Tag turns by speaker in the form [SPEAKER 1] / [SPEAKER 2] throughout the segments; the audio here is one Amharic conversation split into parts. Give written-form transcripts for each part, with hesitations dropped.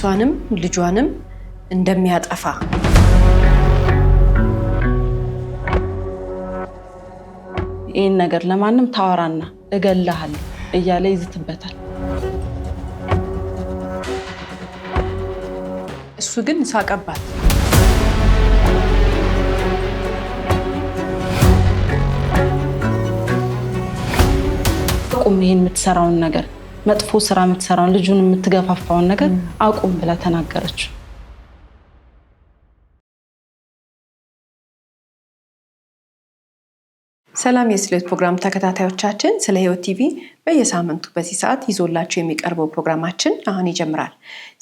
[SPEAKER 1] እሷንም ልጇንም እንደሚያጠፋ
[SPEAKER 2] ይሄን ነገር ለማንም ታወራና እገልሃለሁ እያለ ይዝትበታል።
[SPEAKER 1] እሱ ግን ሳቀባት።
[SPEAKER 2] አቁም፣ ይሄን የምትሰራውን ነገር መጥፎ ስራ የምትሰራውን ልጁን የምትገፋፋውን ነገር አቁም ብላ ተናገረች።
[SPEAKER 1] ሰላም የስለ ፕሮግራም ተከታታዮቻችን፣ ስለ ህይወት ቲቪ በየሳምንቱ በዚህ ሰዓት ይዞላችሁ የሚቀርበው ፕሮግራማችን አሁን ይጀምራል።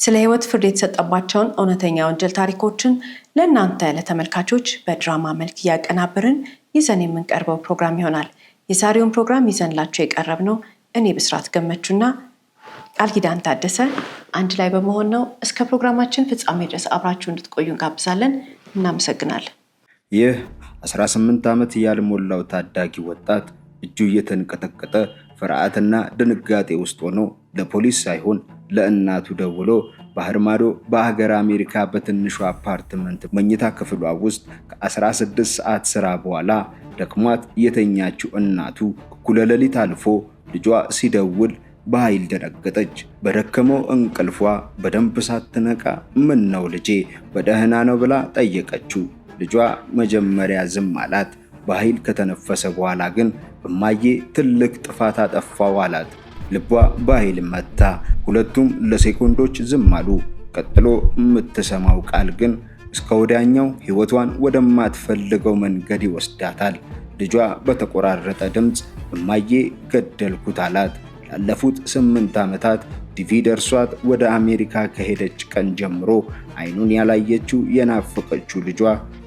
[SPEAKER 1] ስለ ህይወት ፍርድ የተሰጠባቸውን እውነተኛ ወንጀል ታሪኮችን ለእናንተ ለተመልካቾች በድራማ መልክ እያቀናበርን ይዘን የምንቀርበው ፕሮግራም ይሆናል። የዛሬውን ፕሮግራም ይዘንላችሁ የቀረብነው እኔ ብስራት ገመቹና ቃል ኪዳን ታደሰ አንድ ላይ በመሆን ነው። እስከ ፕሮግራማችን ፍጻሜ ድረስ አብራችሁ እንድትቆዩ እንጋብዛለን። እናመሰግናለን።
[SPEAKER 3] ይህ 18 ዓመት ያልሞላው ታዳጊ ወጣት እጁ እየተንቀጠቀጠ ፍርሃትና ድንጋጤ ውስጥ ሆኖ ለፖሊስ ሳይሆን ለእናቱ ደውሎ ባህር ማዶ በሀገር አሜሪካ በትንሹ አፓርትመንት መኝታ ክፍሏ ውስጥ ከ16 ሰዓት ስራ በኋላ ደክሟት የተኛችው እናቱ እኩለ ሌሊት አልፎ ልጇ ሲደውል በኃይል ደነገጠች። በደከመው እንቅልፏ በደንብ ሳትነቃ ምን ነው ልጄ በደህና ነው ብላ ጠየቀችው። ልጇ መጀመሪያ ዝም አላት። በኃይል ከተነፈሰ በኋላ ግን እማዬ ትልቅ ጥፋት አጠፋው አላት። ልቧ በኃይል መታ። ሁለቱም ለሴኮንዶች ዝም አሉ። ቀጥሎ የምትሰማው ቃል ግን እስከ ወዲያኛው ህይወቷን ወደማትፈልገው መንገድ ይወስዳታል። ልጇ በተቆራረጠ ድምፅ እማዬ ገደልኩት አላት። ላለፉት 8 ዓመታት ዲቪ ደርሷት ወደ አሜሪካ ከሄደች ቀን ጀምሮ አይኑን ያላየችው የናፈቀችው ልጇ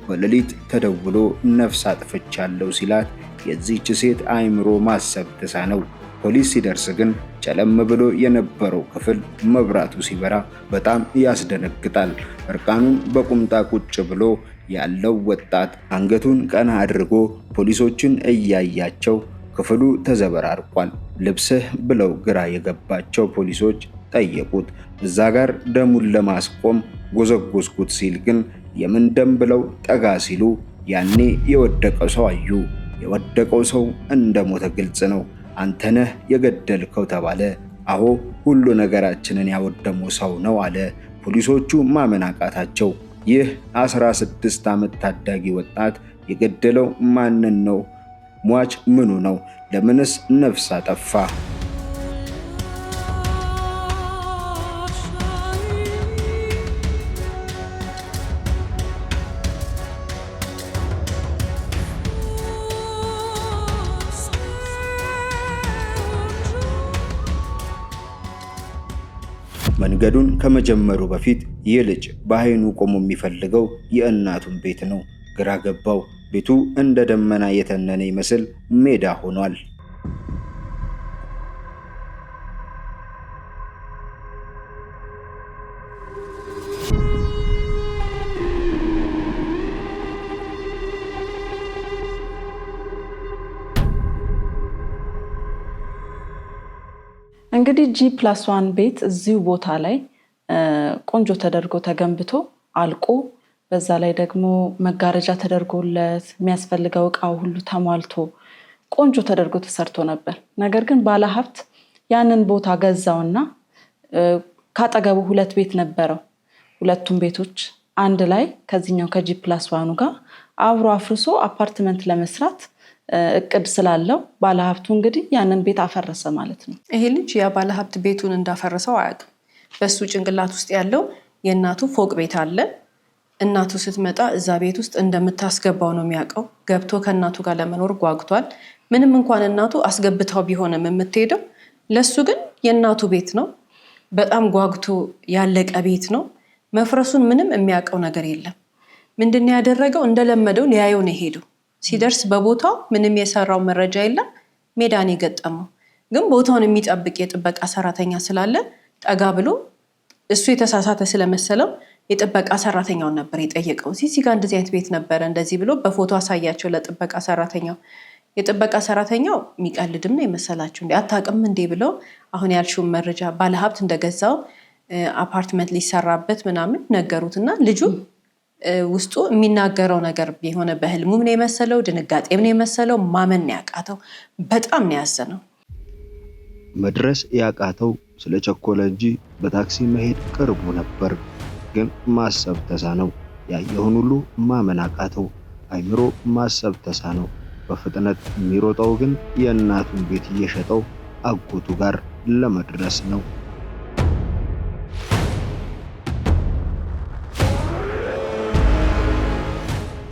[SPEAKER 3] በሌሊት ተደውሎ ነፍስ አጥፍቻለሁ ሲላት የዚህች ሴት አይምሮ ማሰብ ተሳነው። ፖሊስ ሲደርስ ግን ጨለም ብሎ የነበረው ክፍል መብራቱ ሲበራ በጣም ያስደነግጣል። እርቃኑን በቁምጣ ቁጭ ብሎ ያለው ወጣት አንገቱን ቀና አድርጎ ፖሊሶችን እያያቸው ክፍሉ ተዘበራርቋል። ልብስህ ብለው ግራ የገባቸው ፖሊሶች ጠየቁት። እዛ ጋር ደሙን ለማስቆም ጎዘጎዝኩት ሲል ግን የምን ደም ብለው ጠጋ ሲሉ ያኔ የወደቀው ሰው አዩ። የወደቀው ሰው እንደሞተ ግልጽ ነው። አንተነህ የገደልከው ተባለ። አዎ ሁሉ ነገራችንን ያወደመው ሰው ነው አለ። ፖሊሶቹ ማመን አቃታቸው። ይህ 16 ዓመት ታዳጊ ወጣት የገደለው ማንን ነው? ሟች ምኑ ነው? ለምንስ ነፍስ አጠፋ? መንገዱን ከመጀመሩ በፊት ይህ ልጅ በአይኑ ቆሞ የሚፈልገው የእናቱን ቤት ነው። ግራ ገባው። ቤቱ እንደ ደመና የተነነ ይመስል ሜዳ ሆኗል።
[SPEAKER 2] እንግዲህ G+1 ቤት እዚሁ ቦታ ላይ ቆንጆ ተደርጎ ተገንብቶ አልቆ በዛ ላይ ደግሞ መጋረጃ ተደርጎለት የሚያስፈልገው ዕቃው ሁሉ ተሟልቶ ቆንጆ ተደርጎ ተሰርቶ ነበር። ነገር ግን ባለሀብት ያንን ቦታ ገዛውና ካጠገቡ 2 ቤት ነበረው። ሁለቱም ቤቶች አንድ ላይ ከዚህኛው ከG+1 ጋር አብሮ አፍርሶ አፓርትመንት ለመስራት እቅድ ስላለው ባለሀብቱ እንግዲህ ያንን ቤት አፈረሰ ማለት ነው።
[SPEAKER 1] ይሄ ልጅ ያ ባለሀብት ቤቱን እንዳፈረሰው አያውቅም። በሱ ጭንቅላት ውስጥ ያለው የእናቱ ፎቅ ቤት አለ። እናቱ ስትመጣ እዛ ቤት ውስጥ እንደምታስገባው ነው የሚያውቀው። ገብቶ ከእናቱ ጋር ለመኖር ጓጉቷል። ምንም እንኳን እናቱ አስገብታው ቢሆንም የምትሄደው ለሱ ግን የእናቱ ቤት ነው። በጣም ጓጉቶ ያለቀ ቤት ነው። መፍረሱን ምንም የሚያውቀው ነገር የለም። ምንድነው ያደረገው? እንደለመደው ሊያየው ነው ሄዱ። ሲደርስ በቦታው ምንም የሰራው መረጃ የለም። ሜዳን የገጠመው ግን ቦታውን የሚጠብቅ የጥበቃ ሰራተኛ ስላለ ጠጋ ብሎ እሱ የተሳሳተ ስለመሰለው የጥበቃ ሰራተኛውን ነበር የጠየቀው። እዚህ ጋር እንደዚህ አይነት ቤት ነበረ እንደዚህ ብሎ በፎቶ አሳያቸው ለጥበቃ ሰራተኛው። የጥበቃ ሰራተኛው የሚቀልድም ነው የመሰላቸው። አታውቅም እንዴ ብለው አሁን ያልሽውን መረጃ ባለሀብት እንደገዛው አፓርትመንት ሊሰራበት ምናምን ነገሩትና ልጁ ውስጡ የሚናገረው ነገር የሆነ በህልሙ ምን የመሰለው ድንጋጤ ምን የመሰለው ማመን ያቃተው በጣም ነው ያዘነው።
[SPEAKER 3] መድረስ ያቃተው ስለቸኮለ እንጂ በታክሲ መሄድ ቅርቡ ነበር። ግን ማሰብ ተሳነው። ያየውን ሁሉ ማመን አቃተው። አይምሮ ማሰብ ተሳነው። በፍጥነት የሚሮጠው ግን የእናቱን ቤት እየሸጠው አጎቱ ጋር ለመድረስ ነው።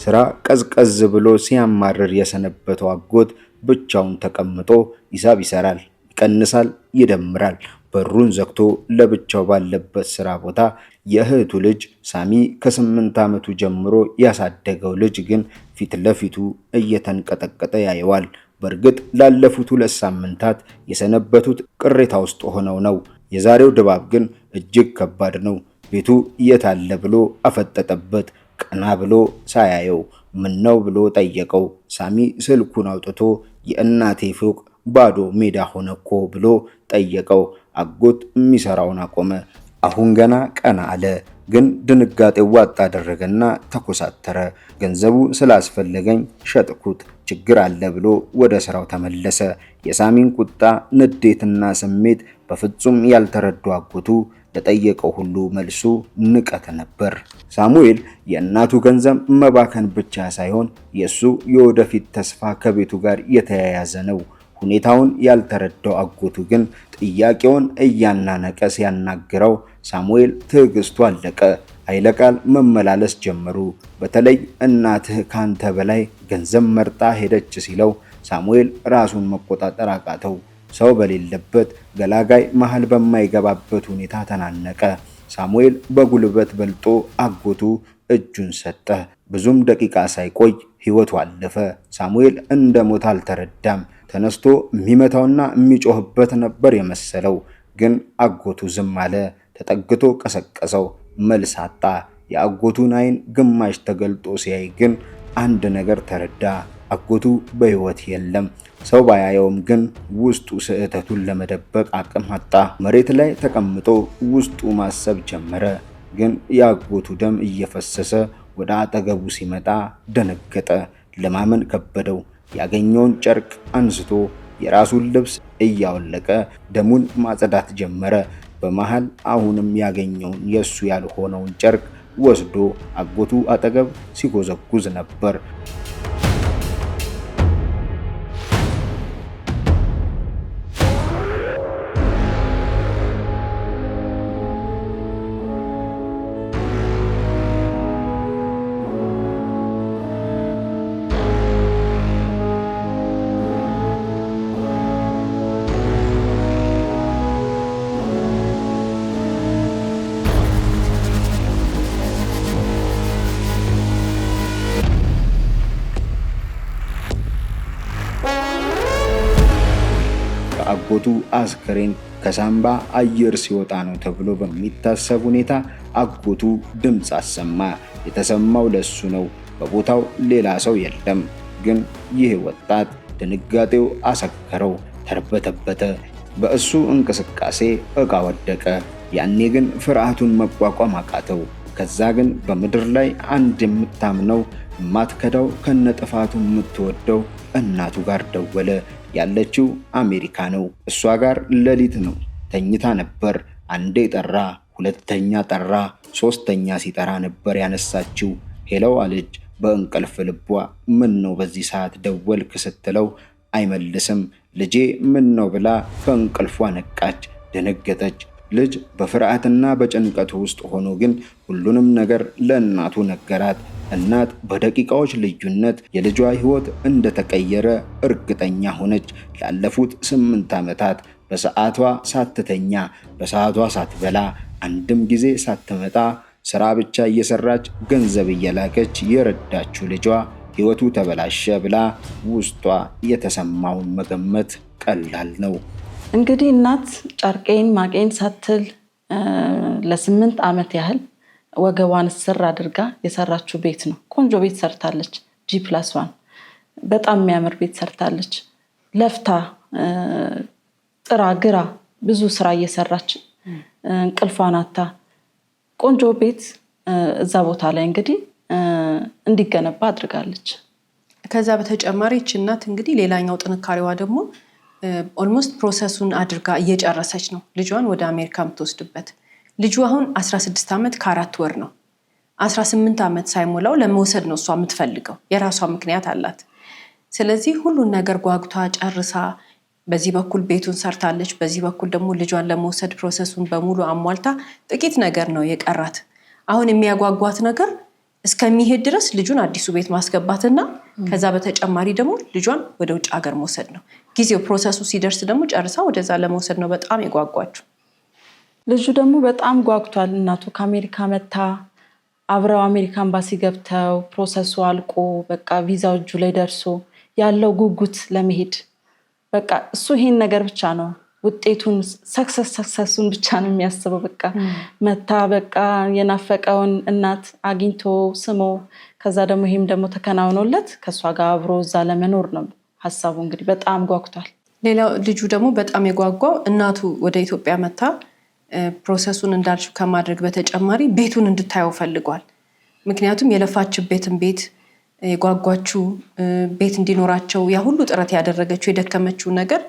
[SPEAKER 3] ስራ ቀዝቀዝ ብሎ ሲያማርር የሰነበተው አጎት ብቻውን ተቀምጦ ሂሳብ ይሰራል፣ ይቀንሳል፣ ይደምራል። በሩን ዘግቶ ለብቻው ባለበት ስራ ቦታ የእህቱ ልጅ ሳሚ ከ8 ዓመቱ ጀምሮ ያሳደገው ልጅ ግን ፊት ለፊቱ እየተንቀጠቀጠ ያየዋል። በእርግጥ ላለፉት 2 ሳምንታት የሰነበቱት ቅሬታ ውስጥ ሆነው ነው። የዛሬው ድባብ ግን እጅግ ከባድ ነው። ቤቱ የት አለ ብሎ አፈጠጠበት። ቀና ብሎ ሳያየው ምን ነው ብሎ ጠየቀው። ሳሚ ስልኩን አውጥቶ የእናቴ ፎቅ ባዶ ሜዳ ሆነ እኮ ብሎ ጠየቀው። አጎት የሚሰራውን አቆመ። አሁን ገና ቀና አለ። ግን ድንጋጤው ዋጥ አደረገና ተኮሳተረ። ገንዘቡ ስላስፈለገኝ ሸጥኩት፣ ችግር አለ ብሎ ወደ ስራው ተመለሰ። የሳሚን ቁጣ፣ ንዴትና ስሜት በፍጹም ያልተረዱ አጎቱ ለጠየቀው ሁሉ መልሱ ንቀት ነበር። ሳሙኤል የእናቱ ገንዘብ መባከን ብቻ ሳይሆን የሱ የወደፊት ተስፋ ከቤቱ ጋር የተያያዘ ነው። ሁኔታውን ያልተረዳው አጎቱ ግን ጥያቄውን እያናነቀ ሲያናግረው ሳሙኤል ትዕግስቱ አለቀ። ኃይለ ቃል መመላለስ ጀመሩ። በተለይ እናትህ ካንተ በላይ ገንዘብ መርጣ ሄደች ሲለው ሳሙኤል ራሱን መቆጣጠር አቃተው። ሰው በሌለበት ገላጋይ መሃል በማይገባበት ሁኔታ ተናነቀ። ሳሙኤል በጉልበት በልጦ አጎቱ እጁን ሰጠ። ብዙም ደቂቃ ሳይቆይ ሕይወቱ አለፈ። ሳሙኤል እንደ ሞት አልተረዳም። ተነስቶ የሚመታውና የሚጮህበት ነበር የመሰለው። ግን አጎቱ ዝም አለ። ተጠግቶ ቀሰቀሰው። መልስ አጣ። የአጎቱን ዓይን ግማሽ ተገልጦ ሲያይ ግን አንድ ነገር ተረዳ። አጎቱ በሕይወት የለም። ሰው ባያየውም ግን ውስጡ ስህተቱን ለመደበቅ አቅም አጣ። መሬት ላይ ተቀምጦ ውስጡ ማሰብ ጀመረ። ግን የአጎቱ ደም እየፈሰሰ ወደ አጠገቡ ሲመጣ ደነገጠ። ለማመን ከበደው። ያገኘውን ጨርቅ አንስቶ የራሱን ልብስ እያወለቀ ደሙን ማጽዳት ጀመረ። በመሃል አሁንም ያገኘውን የሱ ያልሆነውን ጨርቅ ወስዶ አጎቱ አጠገብ ሲጎዘጉዝ ነበር። አጎቱ አስከሬን ከሳምባ አየር ሲወጣ ነው ተብሎ በሚታሰብ ሁኔታ አጎቱ ድምፅ አሰማ። የተሰማው ለሱ ነው። በቦታው ሌላ ሰው የለም። ግን ይህ ወጣት ድንጋጤው አሰከረው፣ ተርበተበተ። በእሱ እንቅስቃሴ ዕቃ ወደቀ። ያኔ ግን ፍርሃቱን መቋቋም አቃተው። ከዛ ግን በምድር ላይ አንድ የምታምነው የማትከዳው ከነጥፋቱ የምትወደው እናቱ ጋር ደወለ። ያለችው አሜሪካ ነው። እሷ ጋር ሌሊት ነው። ተኝታ ነበር። አንዴ ጠራ፣ ሁለተኛ ጠራ፣ ሶስተኛ ሲጠራ ነበር ያነሳችው። ሄለው አለች በእንቅልፍ ልቧ። ምን ነው በዚህ ሰዓት ደወልክ ስትለው አይመልስም። ልጄ ምን ነው ብላ ከእንቅልፏ ነቃች። ደነገጠች። ልጅ በፍርሃትና በጭንቀቱ ውስጥ ሆኖ ግን ሁሉንም ነገር ለእናቱ ነገራት። እናት በደቂቃዎች ልዩነት የልጇ ሕይወት እንደተቀየረ እርግጠኛ ሆነች። ላለፉት 8 ዓመታት በሰዓቷ ሳትተኛ፣ በሰዓቷ ሳትበላ፣ አንድም ጊዜ ሳትመጣ ስራ ብቻ እየሰራች ገንዘብ እየላከች የረዳችው ልጇ ሕይወቱ ተበላሸ ብላ ውስጧ የተሰማውን መገመት ቀላል ነው።
[SPEAKER 2] እንግዲህ እናት ጨርቄን ማቄን ሳትል ለ8 ዓመት ያህል ወገቧን ስር አድርጋ የሰራችው ቤት ነው። ቆንጆ ቤት ሰርታለች። G+1 በጣም የሚያምር ቤት ሰርታለች። ለፍታ ጥራ ግራ ብዙ ስራ እየሰራች እንቅልፏን አታ ቆንጆ ቤት እዛ ቦታ ላይ እንግዲህ እንዲገነባ አድርጋለች።
[SPEAKER 1] ከዛ በተጨማሪ እቺ እናት እንግዲህ ሌላኛው ጥንካሬዋ ደግሞ ኦልሞስት ፕሮሰሱን አድርጋ እየጨረሰች ነው ልጇን ወደ አሜሪካ የምትወስድበት። ልጁ አሁን 16 ዓመት ከ4 ወር ነው። 18 ዓመት ሳይሞላው ለመውሰድ ነው እሷ የምትፈልገው። የራሷ ምክንያት አላት። ስለዚህ ሁሉን ነገር ጓጉታ ጨርሳ በዚህ በኩል ቤቱን ሰርታለች፣ በዚህ በኩል ደግሞ ልጇን ለመውሰድ ፕሮሰሱን በሙሉ አሟልታ ጥቂት ነገር ነው የቀራት። አሁን የሚያጓጓት ነገር እስከሚሄድ ድረስ ልጁን አዲሱ ቤት ማስገባትና ከዛ በተጨማሪ ደግሞ ልጇን ወደ ውጭ ሀገር መውሰድ ነው። ጊዜው ፕሮሰሱ ሲደርስ ደግሞ ጨርሳ ወደዛ ለመውሰድ ነው በጣም የጓጓችው።
[SPEAKER 2] ልጁ ደግሞ በጣም ጓጉቷል። እናቱ ከአሜሪካ መታ አብረው አሜሪካ ኤምባሲ ገብተው ፕሮሰሱ አልቆ በቃ ቪዛው እጁ ላይ ደርሶ ያለው ጉጉት ለመሄድ በቃ እሱ ይሄን ነገር ብቻ ነው ውጤቱን ሰክሰሱን ብቻ ነው የሚያስበው። በቃ መታ በቃ የናፈቀውን እናት አግኝቶ ስሞ ከዛ ደግሞ ይሄም ደግሞ ተከናውኖለት ከሷ ጋር አብሮ እዛ ለመኖር ነው ሐሳቡ። እንግዲህ በጣም ጓጉቷል።
[SPEAKER 1] ሌላው ልጁ ደግሞ በጣም የጓጓው እናቱ ወደ ኢትዮጵያ መታ ፕሮሰሱን እንዳልሽ ከማድረግ በተጨማሪ ቤቱን እንድታየው ፈልጓል። ምክንያቱም የለፋችበትን ቤት የጓጓችው ቤት እንዲኖራቸው ያ ሁሉ ጥረት ያደረገችው የደከመችው ነገር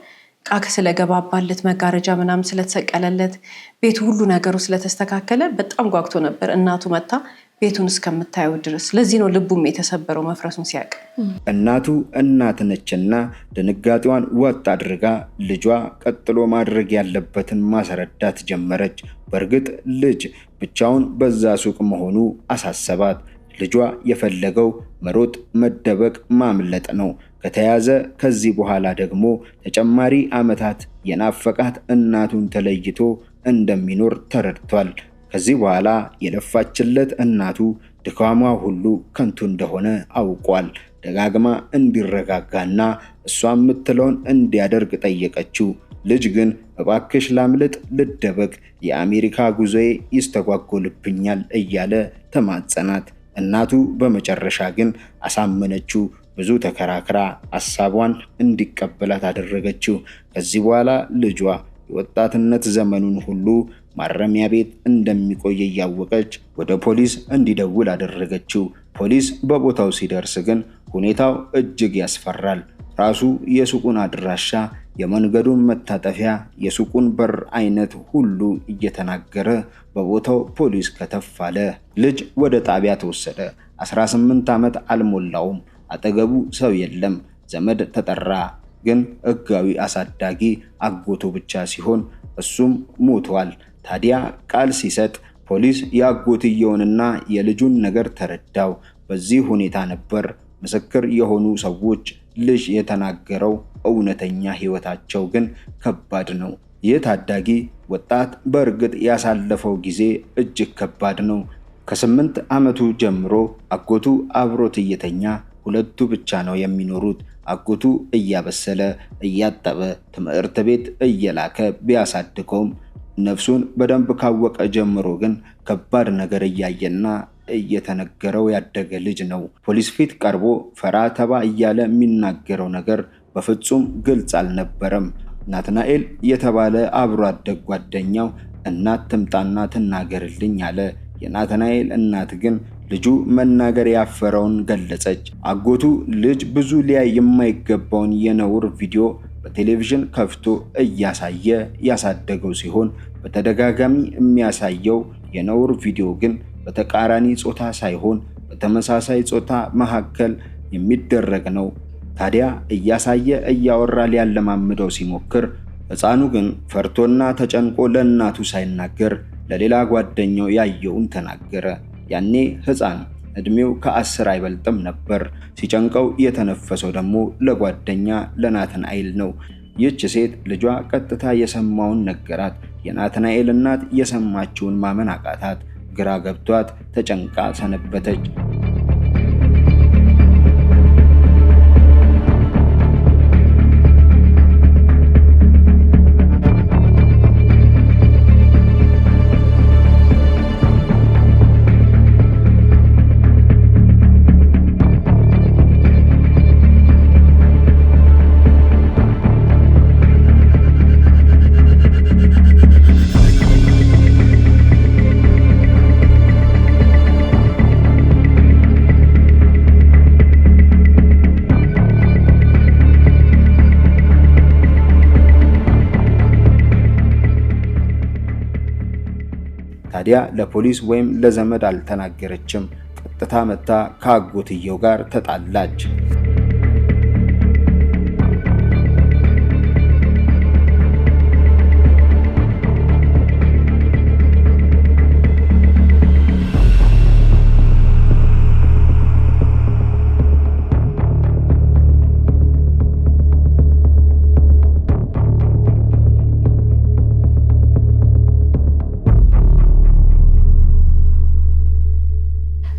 [SPEAKER 1] ቃክ ስለገባባለት መጋረጃ ምናምን ስለተሰቀለለት ቤቱ ሁሉ ነገሩ ስለተስተካከለ በጣም ጓጉቶ ነበር እናቱ መታ ቤቱን እስከምታየው ድረስ። ለዚህ ነው ልቡም የተሰበረው መፍረሱን ሲያቅ።
[SPEAKER 3] እናቱ እናት ነችና ድንጋጤዋን ወጥ አድርጋ ልጇ ቀጥሎ ማድረግ ያለበትን ማስረዳት ጀመረች። በእርግጥ ልጅ ብቻውን በዛ ሱቅ መሆኑ አሳሰባት። ልጇ የፈለገው መሮጥ፣ መደበቅ፣ ማምለጥ ነው። ከተያዘ ከዚህ በኋላ ደግሞ ተጨማሪ ዓመታት የናፈቃት እናቱን ተለይቶ እንደሚኖር ተረድቷል። ከዚህ በኋላ የለፋችለት እናቱ ድካሟ ሁሉ ከንቱ እንደሆነ አውቋል። ደጋግማ እንዲረጋጋና እሷ የምትለውን እንዲያደርግ ጠየቀችው። ልጅ ግን እባክሽ ላምልጥ፣ ልደበቅ፣ የአሜሪካ ጉዞዬ ይስተጓጎልብኛል እያለ ተማጸናት። እናቱ በመጨረሻ ግን አሳመነችው። ብዙ ተከራክራ ሐሳቧን እንዲቀበላት አደረገችው። ከዚህ በኋላ ልጇ የወጣትነት ዘመኑን ሁሉ ማረሚያ ቤት እንደሚቆይ እያወቀች ወደ ፖሊስ እንዲደውል አደረገችው። ፖሊስ በቦታው ሲደርስ ግን ሁኔታው እጅግ ያስፈራል። ራሱ የሱቁን አድራሻ፣ የመንገዱን መታጠፊያ፣ የሱቁን በር አይነት ሁሉ እየተናገረ በቦታው ፖሊስ ከተፍ አለ። ልጅ ወደ ጣቢያ ተወሰደ። 18 ዓመት አልሞላውም። አጠገቡ ሰው የለም። ዘመድ ተጠራ። ግን ሕጋዊ አሳዳጊ አጎቱ ብቻ ሲሆን እሱም ሞቷል። ታዲያ ቃል ሲሰጥ ፖሊስ የአጎትየውንና የልጁን ነገር ተረዳው። በዚህ ሁኔታ ነበር ምስክር የሆኑ ሰዎች ልጅ የተናገረው እውነተኛ ህይወታቸው ግን ከባድ ነው። ይህ ታዳጊ ወጣት በእርግጥ ያሳለፈው ጊዜ እጅግ ከባድ ነው። ከ8 ዓመቱ ጀምሮ አጎቱ አብሮት እየተኛ ሁለቱ ብቻ ነው የሚኖሩት። አጎቱ እያበሰለ እያጠበ ትምህርት ቤት እየላከ ቢያሳድገውም ነፍሱን በደንብ ካወቀ ጀምሮ ግን ከባድ ነገር እያየና እየተነገረው ያደገ ልጅ ነው። ፖሊስ ፊት ቀርቦ ፈራ ተባ እያለ የሚናገረው ነገር በፍጹም ግልጽ አልነበረም። ናትናኤል የተባለ አብሮ አደግ ጓደኛው እናት ትምጣና ትናገርልኝ አለ። የናትናኤል እናት ግን ልጁ መናገር ያፈረውን ገለጸች። አጎቱ ልጅ ብዙ ሊያይ የማይገባውን የነውር ቪዲዮ በቴሌቪዥን ከፍቶ እያሳየ ያሳደገው ሲሆን በተደጋጋሚ የሚያሳየው የነውር ቪዲዮ ግን በተቃራኒ ጾታ ሳይሆን በተመሳሳይ ጾታ መካከል የሚደረግ ነው። ታዲያ እያሳየ እያወራ ሊያለማምደው ሲሞክር ሕፃኑ ግን ፈርቶና ተጨንቆ ለእናቱ ሳይናገር ለሌላ ጓደኛው ያየውን ተናገረ። ያኔ ሕፃን እድሜው ከ10 አይበልጥም ነበር። ሲጨንቀው የተነፈሰው ደግሞ ለጓደኛ ለናትናኤል ነው። ይህች ሴት ልጇ ቀጥታ የሰማውን ነገራት። የናትናኤል እናት የሰማችውን ማመን አቃታት። ግራ ገብቷት ተጨንቃ ሰነበተች። ታዲያ ለፖሊስ ወይም ለዘመድ አልተናገረችም። ቀጥታ መታ ከአጎትየው ጋር ተጣላች።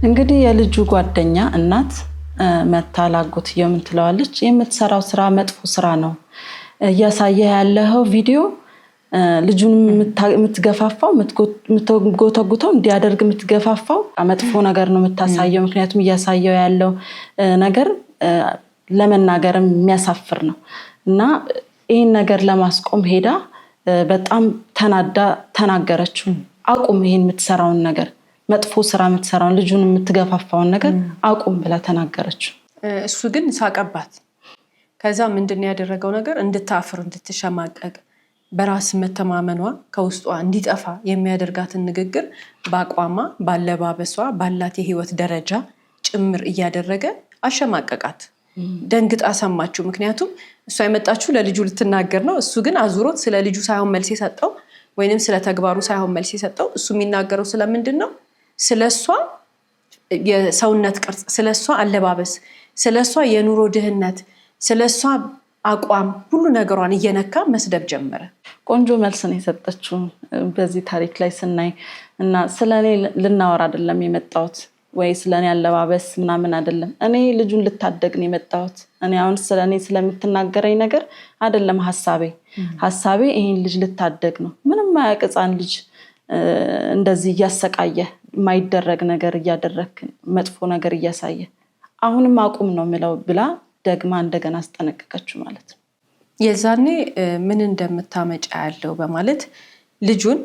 [SPEAKER 2] እንግዲህ የልጁ ጓደኛ እናት መታ ላጎትየው ምን ትለዋለች? የምትሰራው ስራ መጥፎ ስራ ነው እያሳየ ያለው ቪዲዮ ልጁን የምትገፋፋው የምትጎተጉተው እንዲያደርግ የምትገፋፋው መጥፎ ነገር ነው የምታሳየው። ምክንያቱም እያሳየው ያለው ነገር ለመናገርም የሚያሳፍር ነው እና ይህን ነገር ለማስቆም ሄዳ በጣም ተናዳ ተናገረችው። አቁም ይህን የምትሰራውን ነገር፣ መጥፎ ስራ የምትሰራውን ልጁን የምትገፋፋውን ነገር አቁም ብላ ተናገረችው።
[SPEAKER 1] እሱ ግን ሳቀባት። ከዛ ምንድነው ያደረገው ነገር? እንድታፍር እንድትሸማቀቅ በራስ መተማመኗ ከውስጧ እንዲጠፋ የሚያደርጋትን ንግግር በአቋሟ ባለባበሷ ባላት የህይወት ደረጃ ጭምር እያደረገ አሸማቀቃት። ደንግጣ ሰማችው። ምክንያቱም እሷ የመጣችው ለልጁ ልትናገር ነው። እሱ ግን አዙሮት ስለ ልጁ ሳይሆን መልስ የሰጠው ወይንም ስለ ተግባሩ ሳይሆን መልስ የሰጠው እሱ የሚናገረው ስለምንድነው? ስለሷ የሰውነት ቅርጽ፣ ስለሷ አለባበስ፣ ስለሷ የኑሮ ድህነት፣ ስለሷ አቋም ሁሉ ነገሯን እየነካ መስደብ ጀመረ።
[SPEAKER 2] ቆንጆ መልስ ነው የሰጠችው በዚህ ታሪክ ላይ ስናይ እና ስለኔ ልናወራ አይደለም የመጣሁት ወይ ስለኔ አለባበስ ምናምን አይደለም። እኔ ልጁን ልታደግ ነው የመጣሁት። እኔ አሁን ስለኔ ስለምትናገረኝ ነገር አይደለም ሐሳቤ ይሄን ልጅ ልታደግ ነው። ምንም ማያቀጻን ልጅ እንደዚህ እያሰቃየ ማይደረግ ነገር እያደረክ መጥፎ ነገር እያሳየ አሁንም አቁም ነው ምለው ብላ ደግማ እንደገና አስጠነቀቀችው ማለት ነው።
[SPEAKER 1] የዛኔ ምን እንደምታመጫ ያለው በማለት ልጁን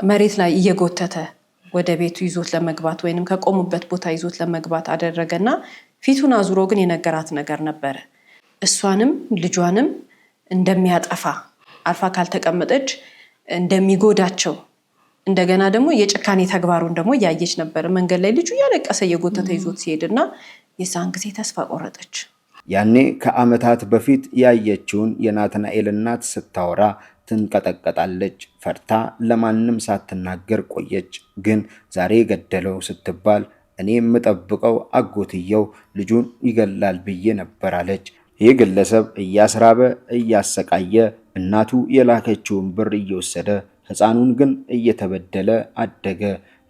[SPEAKER 1] መሬት ላይ እየጎተተ ወደ ቤቱ ይዞት ለመግባት ወይንም ከቆሙበት ቦታ ይዞት ለመግባት አደረገና ፊቱን አዙሮ ግን የነገራት ነገር ነበረ። እሷንም ልጇንም እንደሚያጠፋ አልፋ ካልተቀመጠች እንደሚጎዳቸው እንደገና ደግሞ የጭካኔ ተግባሩን ደግሞ ያየች ነበር። መንገድ ላይ ልጁ ያለቀሰ የጎተተ ይዞት ሲሄድና የዛን ጊዜ ተስፋ ቆረጠች።
[SPEAKER 3] ያኔ ከዓመታት በፊት ያየችውን የናትናኤል እናት ስታወራ ትንቀጠቀጣለች። ፈርታ ለማንም ሳትናገር ቆየች። ግን ዛሬ ገደለው ስትባል እኔ የምጠብቀው አጎትየው ልጁን ይገላል ብዬ ነበር አለች። ይህ ግለሰብ እያስራበ እያሰቃየ እናቱ የላከችውን ብር እየወሰደ ሕፃኑን ግን እየተበደለ አደገ።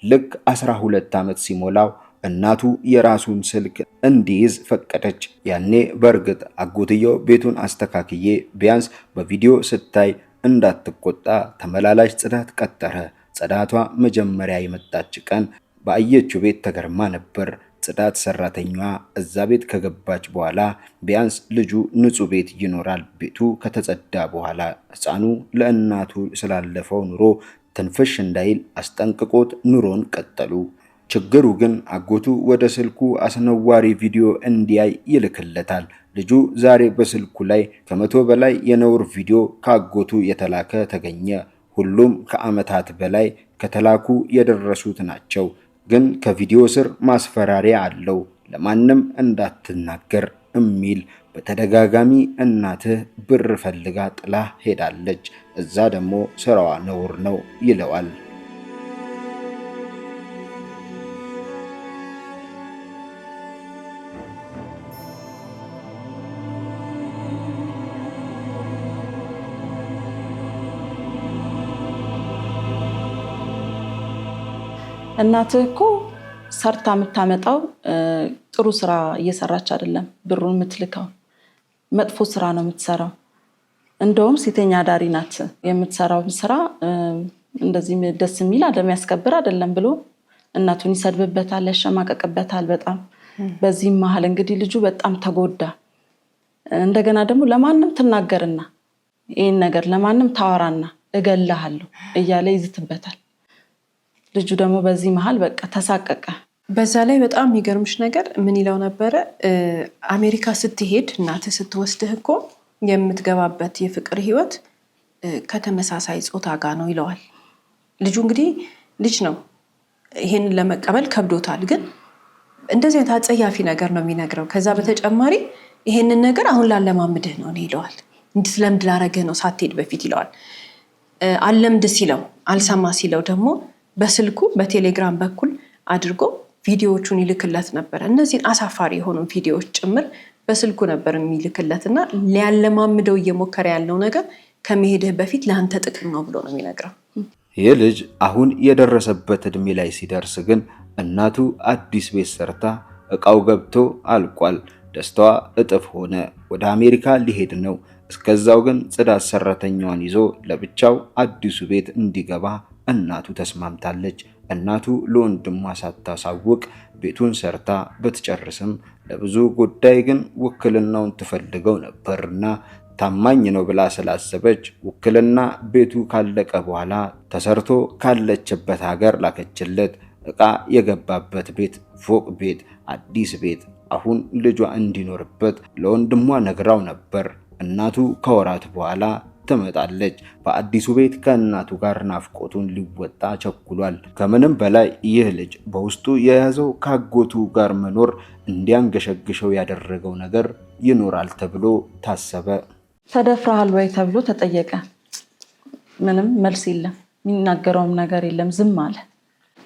[SPEAKER 3] ልክ 12 ዓመት ሲሞላው እናቱ የራሱን ስልክ እንዲይዝ ፈቀደች። ያኔ በእርግጥ አጎትየው ቤቱን አስተካክዬ ቢያንስ በቪዲዮ ስታይ እንዳትቆጣ ተመላላሽ ጽዳት ቀጠረ። ጽዳቷ መጀመሪያ የመጣች ቀን በአየችው ቤት ተገርማ ነበር። ጽዳት ሰራተኛዋ እዛ ቤት ከገባች በኋላ ቢያንስ ልጁ ንጹህ ቤት ይኖራል። ቤቱ ከተጸዳ በኋላ ሕፃኑ ለእናቱ ስላለፈው ኑሮ ትንፍሽ እንዳይል አስጠንቅቆት ኑሮን ቀጠሉ። ችግሩ ግን አጎቱ ወደ ስልኩ አስነዋሪ ቪዲዮ እንዲያይ ይልክለታል። ልጁ ዛሬ በስልኩ ላይ ከ100 በላይ የነውር ቪዲዮ ከአጎቱ የተላከ ተገኘ። ሁሉም ከዓመታት በላይ ከተላኩ የደረሱት ናቸው። ግን ከቪዲዮ ስር ማስፈራሪያ አለው። ለማንም እንዳትናገር እሚል በተደጋጋሚ እናትህ ብር ፈልጋ ጥላ ሄዳለች፣ እዛ ደግሞ ስራዋ ነውር ነው ይለዋል።
[SPEAKER 2] እናትህ እኮ ሰርታ የምታመጣው ጥሩ ስራ እየሰራች አይደለም፣ ብሩን የምትልከው መጥፎ ስራ ነው የምትሰራው። እንደውም ሴተኛ አዳሪ ናት። የምትሰራው ስራ እንደዚህ ደስ የሚል የሚያስከብር አይደለም ብሎ እናቱን ይሰድብበታል፣ ያሸማቀቅበታል በጣም። በዚህም መሀል እንግዲህ ልጁ በጣም ተጎዳ። እንደገና ደግሞ ለማንም ትናገርና ይህን ነገር ለማንም ታወራና እገልሃለሁ እያለ ይዝትበታል። ልጁ ደግሞ በዚህ መሃል በቃ ተሳቀቀ።
[SPEAKER 1] በዛ ላይ በጣም የሚገርምሽ ነገር ምን ይለው ነበረ? አሜሪካ ስትሄድ እናትህ ስትወስድህ እኮ የምትገባበት የፍቅር ህይወት ከተመሳሳይ ጾታ ጋር ነው ይለዋል። ልጁ እንግዲህ ልጅ ነው። ይሄንን ለመቀበል ከብዶታል። ግን እንደዚህ አይነት አጸያፊ ነገር ነው የሚነግረው። ከዛ በተጨማሪ ይሄንን ነገር አሁን ላለማምድህ ነው ይለዋል። እንድትለምድ ላረግህ ነው ሳትሄድ በፊት ይለዋል። አለምድ ሲለው አልሰማ ሲለው ደግሞ በስልኩ በቴሌግራም በኩል አድርጎ ቪዲዮዎቹን ይልክለት ነበር። እነዚህን አሳፋሪ የሆኑ ቪዲዮዎች ጭምር በስልኩ ነበር የሚልክለትና ሊያለማምደው እየሞከረ ያለው ነገር ከመሄድህ በፊት ለአንተ ጥቅም ነው ብሎ ነው የሚነግረው።
[SPEAKER 3] ይህ ልጅ አሁን የደረሰበት እድሜ ላይ ሲደርስ ግን እናቱ አዲስ ቤት ሰርታ እቃው ገብቶ አልቋል። ደስታዋ እጥፍ ሆነ። ወደ አሜሪካ ሊሄድ ነው። እስከዛው ግን ጽዳት ሰራተኛዋን ይዞ ለብቻው አዲሱ ቤት እንዲገባ እናቱ ተስማምታለች። እናቱ ለወንድሟ ሳታሳውቅ ቤቱን ሰርታ ብትጨርስም ለብዙ ጉዳይ ግን ውክልናውን ትፈልገው ነበርና ታማኝ ነው ብላ ስላሰበች ውክልና ቤቱ ካለቀ በኋላ ተሰርቶ ካለችበት ሀገር ላከችለት። እቃ የገባበት ቤት፣ ፎቅ ቤት፣ አዲስ ቤት አሁን ልጇ እንዲኖርበት ለወንድሟ ነግራው ነበር። እናቱ ከወራት በኋላ ትመጣለች። በአዲሱ ቤት ከእናቱ ጋር ናፍቆቱን ሊወጣ ቸኩሏል። ከምንም በላይ ይህ ልጅ በውስጡ የያዘው ካጎቱ ጋር መኖር እንዲያንገሸግሸው ያደረገው ነገር ይኖራል ተብሎ ታሰበ።
[SPEAKER 2] ተደፍረሃል ወይ ተብሎ ተጠየቀ። ምንም መልስ የለም። የሚናገረውም ነገር የለም። ዝም አለ።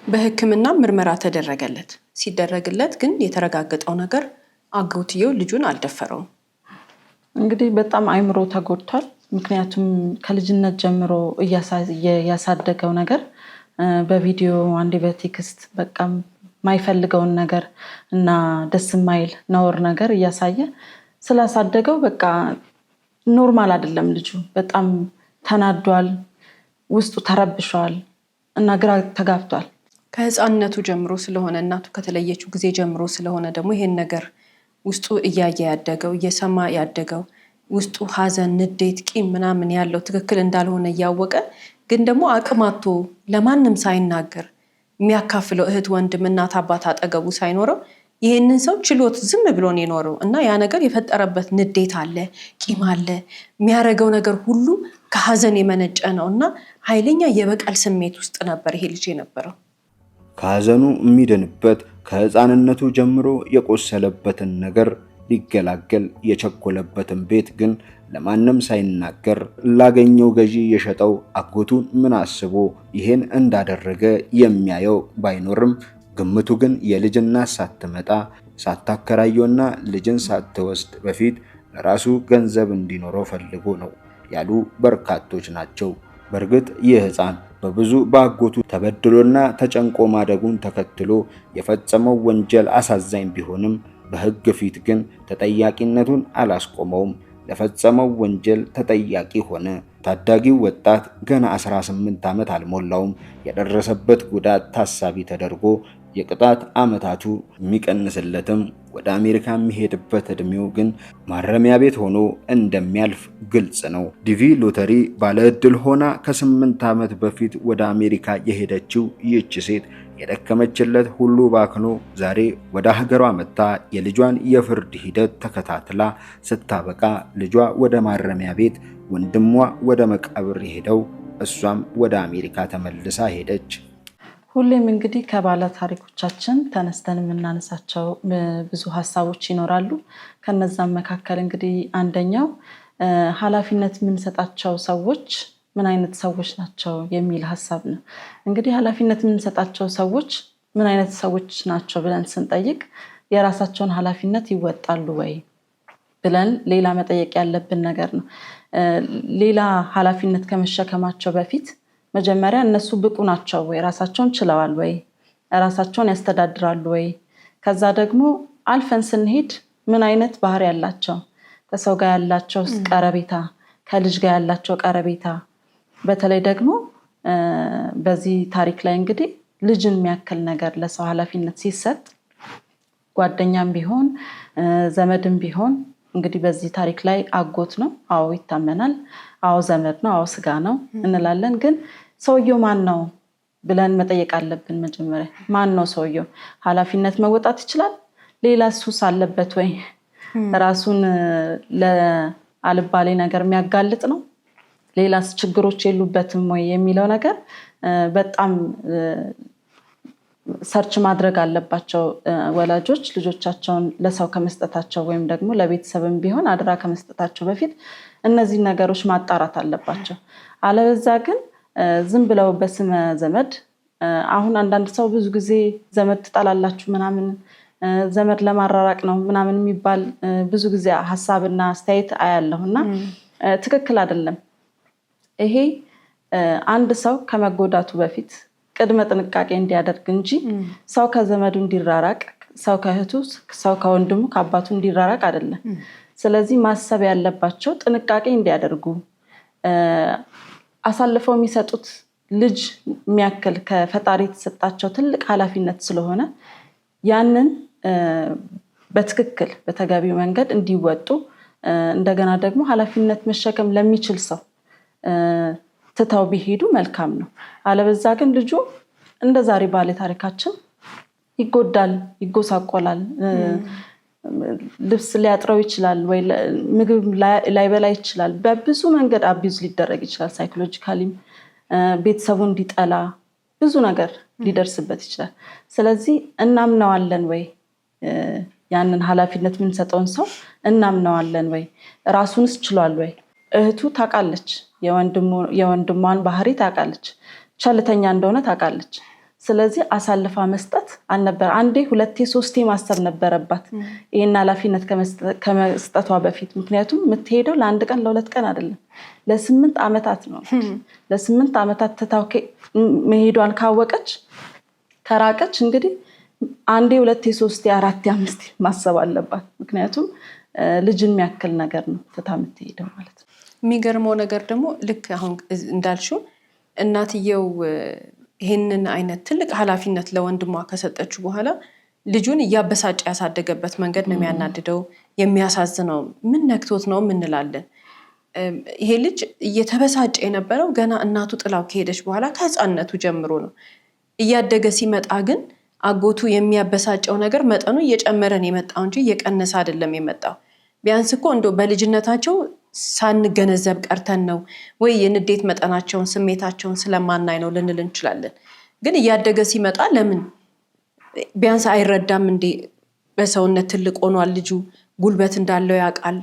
[SPEAKER 1] በሕክምና ምርመራ ተደረገለት። ሲደረግለት ግን የተረጋገጠው ነገር አጎትየው ልጁን አልደፈረውም።
[SPEAKER 2] እንግዲህ በጣም አይምሮ ተጎድቷል። ምክንያቱም ከልጅነት ጀምሮ ያሳደገው ነገር በቪዲዮ አንዴ በቴክስት በቃ ማይፈልገውን ነገር እና ደስ ማይል ነውር ነገር እያሳየ ስላሳደገው በቃ ኖርማል አይደለም። ልጁ በጣም ተናዷል፣ ውስጡ ተረብሿል እና ግራ ተጋብቷል።
[SPEAKER 1] ከህፃንነቱ ጀምሮ ስለሆነ እናቱ ከተለየችው ጊዜ ጀምሮ ስለሆነ ደግሞ ይሄን ነገር ውስጡ እያየ ያደገው እየሰማ ያደገው ውስጡ ሐዘን፣ ንዴት፣ ቂም ምናምን ያለው ትክክል እንዳልሆነ እያወቀ ግን ደግሞ አቅማቶ ለማንም ሳይናገር የሚያካፍለው እህት፣ ወንድም፣ እናት፣ አባት አጠገቡ ሳይኖረው ይሄንን ሰው ችሎት ዝም ብሎ ነው የኖረው እና ያ ነገር የፈጠረበት ንዴት አለ፣ ቂም አለ። የሚያደርገው ነገር ሁሉ ከሐዘን የመነጨ ነው እና ኃይለኛ የበቀል ስሜት ውስጥ ነበር ይሄ ልጅ የነበረው።
[SPEAKER 3] ከሐዘኑ የሚድንበት ከህፃንነቱ ጀምሮ የቆሰለበትን ነገር ሊገላገል የቸኮለበትን ቤት ግን ለማንም ሳይናገር ላገኘው ገዢ የሸጠው አጎቱን ምን አስቦ ይሄን እንዳደረገ የሚያየው ባይኖርም ግምቱ ግን የልጅ እናት ሳትመጣ ሳታከራየውና ልጅን ሳትወስድ በፊት ለራሱ ገንዘብ እንዲኖረው ፈልጎ ነው ያሉ በርካቶች ናቸው። በእርግጥ ይህ ህፃን በብዙ በአጎቱ ተበድሎና ተጨንቆ ማደጉን ተከትሎ የፈጸመው ወንጀል አሳዛኝ ቢሆንም በህግ ፊት ግን ተጠያቂነቱን አላስቆመውም። ለፈጸመው ወንጀል ተጠያቂ ሆነ። ታዳጊው ወጣት ገና 18 ዓመት አልሞላውም። የደረሰበት ጉዳት ታሳቢ ተደርጎ የቅጣት ዓመታቱ የሚቀንስለትም ወደ አሜሪካ የሚሄድበት እድሜው ግን ማረሚያ ቤት ሆኖ እንደሚያልፍ ግልጽ ነው። ዲቪ ሎተሪ ባለዕድል ሆና ከ8 ዓመት በፊት ወደ አሜሪካ የሄደችው ይህች ሴት የደከመችለት ሁሉ ባክኖ ዛሬ ወደ ሀገሯ መጥታ የልጇን የፍርድ ሂደት ተከታትላ ስታበቃ ልጇ ወደ ማረሚያ ቤት፣ ወንድሟ ወደ መቃብር ሄደው እሷም ወደ አሜሪካ ተመልሳ ሄደች።
[SPEAKER 2] ሁሌም እንግዲህ ከባለ ታሪኮቻችን ተነስተን የምናነሳቸው ብዙ ሀሳቦች ይኖራሉ። ከነዛም መካከል እንግዲህ አንደኛው ኃላፊነት የምንሰጣቸው ሰዎች ምን አይነት ሰዎች ናቸው የሚል ሀሳብ ነው። እንግዲህ ኃላፊነት የምንሰጣቸው ሰዎች ምን አይነት ሰዎች ናቸው ብለን ስንጠይቅ የራሳቸውን ኃላፊነት ይወጣሉ ወይ ብለን ሌላ መጠየቅ ያለብን ነገር ነው። ሌላ ኃላፊነት ከመሸከማቸው በፊት መጀመሪያ እነሱ ብቁ ናቸው ወይ፣ ራሳቸውን ችለዋል ወይ፣ ራሳቸውን ያስተዳድራሉ ወይ፣ ከዛ ደግሞ አልፈን ስንሄድ ምን አይነት ባህሪ ያላቸው፣ ከሰው ጋር ያላቸው ቀረቤታ፣ ከልጅ ጋር ያላቸው ቀረቤታ። በተለይ ደግሞ በዚህ ታሪክ ላይ እንግዲህ ልጅን የሚያክል ነገር ለሰው ኃላፊነት ሲሰጥ ጓደኛም ቢሆን ዘመድም ቢሆን እንግዲህ በዚህ ታሪክ ላይ አጎት ነው፣ አዎ ይታመናል፣ አዎ ዘመድ ነው፣ አዎ ስጋ ነው እንላለን። ግን ሰውየው ማን ነው ብለን መጠየቅ አለብን። መጀመሪያ ማን ነው ሰውየው? ኃላፊነት መወጣት ይችላል? ሌላ ሱስ አለበት ወይ? ራሱን ለአልባሌ ነገር የሚያጋልጥ ነው? ሌላስ ችግሮች የሉበትም ወይ የሚለው ነገር በጣም ሰርች ማድረግ አለባቸው ወላጆች ልጆቻቸውን ለሰው ከመስጠታቸው ወይም ደግሞ ለቤተሰብም ቢሆን አደራ ከመስጠታቸው በፊት እነዚህ ነገሮች ማጣራት አለባቸው። አለበዛ ግን ዝም ብለው በስመ ዘመድ አሁን አንዳንድ ሰው ብዙ ጊዜ ዘመድ ትጣላላችሁ ምናምን ዘመድ ለማራራቅ ነው ምናምን የሚባል ብዙ ጊዜ ሐሳብና አስተያየት አያለሁና ትክክል አይደለም። ይሄ አንድ ሰው ከመጎዳቱ በፊት ቅድመ ጥንቃቄ እንዲያደርግ እንጂ ሰው ከዘመዱ እንዲራራቅ፣ ሰው ከእህቱ፣ ሰው ከወንድሙ ከአባቱ እንዲራራቅ አይደለም። ስለዚህ ማሰብ ያለባቸው ጥንቃቄ እንዲያደርጉ አሳልፈው የሚሰጡት ልጅ የሚያክል ከፈጣሪ የተሰጣቸው ትልቅ ኃላፊነት ስለሆነ ያንን በትክክል በተገቢው መንገድ እንዲወጡ እንደገና ደግሞ ኃላፊነት መሸከም ለሚችል ሰው ትተው ቢሄዱ መልካም ነው። አለበዛ ግን ልጁ እንደ ዛሬ ባለ ታሪካችን ይጎዳል፣ ይጎሳቆላል፣ ልብስ ሊያጥረው ይችላል ወይ ምግብ ላይበላ ይችላል። በብዙ መንገድ አቢዩዝ ሊደረግ ይችላል። ሳይኮሎጂካሊም ቤተሰቡ እንዲጠላ ብዙ ነገር ሊደርስበት ይችላል። ስለዚህ እናምነዋለን ወይ ያንን ኃላፊነት የምንሰጠውን ሰው እናምነዋለን ወይ? ራሱንስ ችሏል ወይ? እህቱ ታውቃለች፣ የወንድሟን ባህሪ ታውቃለች፣ ቸልተኛ እንደሆነ ታውቃለች። ስለዚህ አሳልፋ መስጠት አልነበረ። አንዴ ሁለቴ ሶስቴ ማሰብ ነበረባት ይህን ኃላፊነት ከመስጠቷ በፊት። ምክንያቱም የምትሄደው ለአንድ ቀን ለሁለት ቀን አይደለም፣ ለ8 ዓመታት ነው። ለ8 ዓመታት ትታው መሄዷን ካወቀች ከራቀች እንግዲህ አንዴ ሁለቴ ሶስቴ አራቴ አምስቴ ማሰብ አለባት። ምክንያቱም ልጅን የሚያክል ነገር ነው ትታ የምትሄደው ማለት ነው።
[SPEAKER 1] የሚገርመው ነገር ደግሞ ልክ አሁን እንዳልሽው እናትየው ይህንን አይነት ትልቅ ኃላፊነት ለወንድሟ ከሰጠችው በኋላ ልጁን እያበሳጨ ያሳደገበት መንገድ ነው የሚያናድደው፣ የሚያሳዝነው። ምን ነክቶት ነው እንላለን። ይሄ ልጅ እየተበሳጨ የነበረው ገና እናቱ ጥላው ከሄደች በኋላ ከህፃንነቱ ጀምሮ ነው። እያደገ ሲመጣ ግን አጎቱ የሚያበሳጨው ነገር መጠኑ እየጨመረን የመጣው እንጂ እየቀነሰ አይደለም የመጣው። ቢያንስ እኮ እንደው በልጅነታቸው ሳንገነዘብ ቀርተን ነው ወይ የንዴት መጠናቸውን ስሜታቸውን ስለማናይ ነው ልንል እንችላለን። ግን እያደገ ሲመጣ ለምን ቢያንስ አይረዳም እንዴ? በሰውነት ትልቅ ሆኗል ልጁ፣ ጉልበት እንዳለው ያውቃል።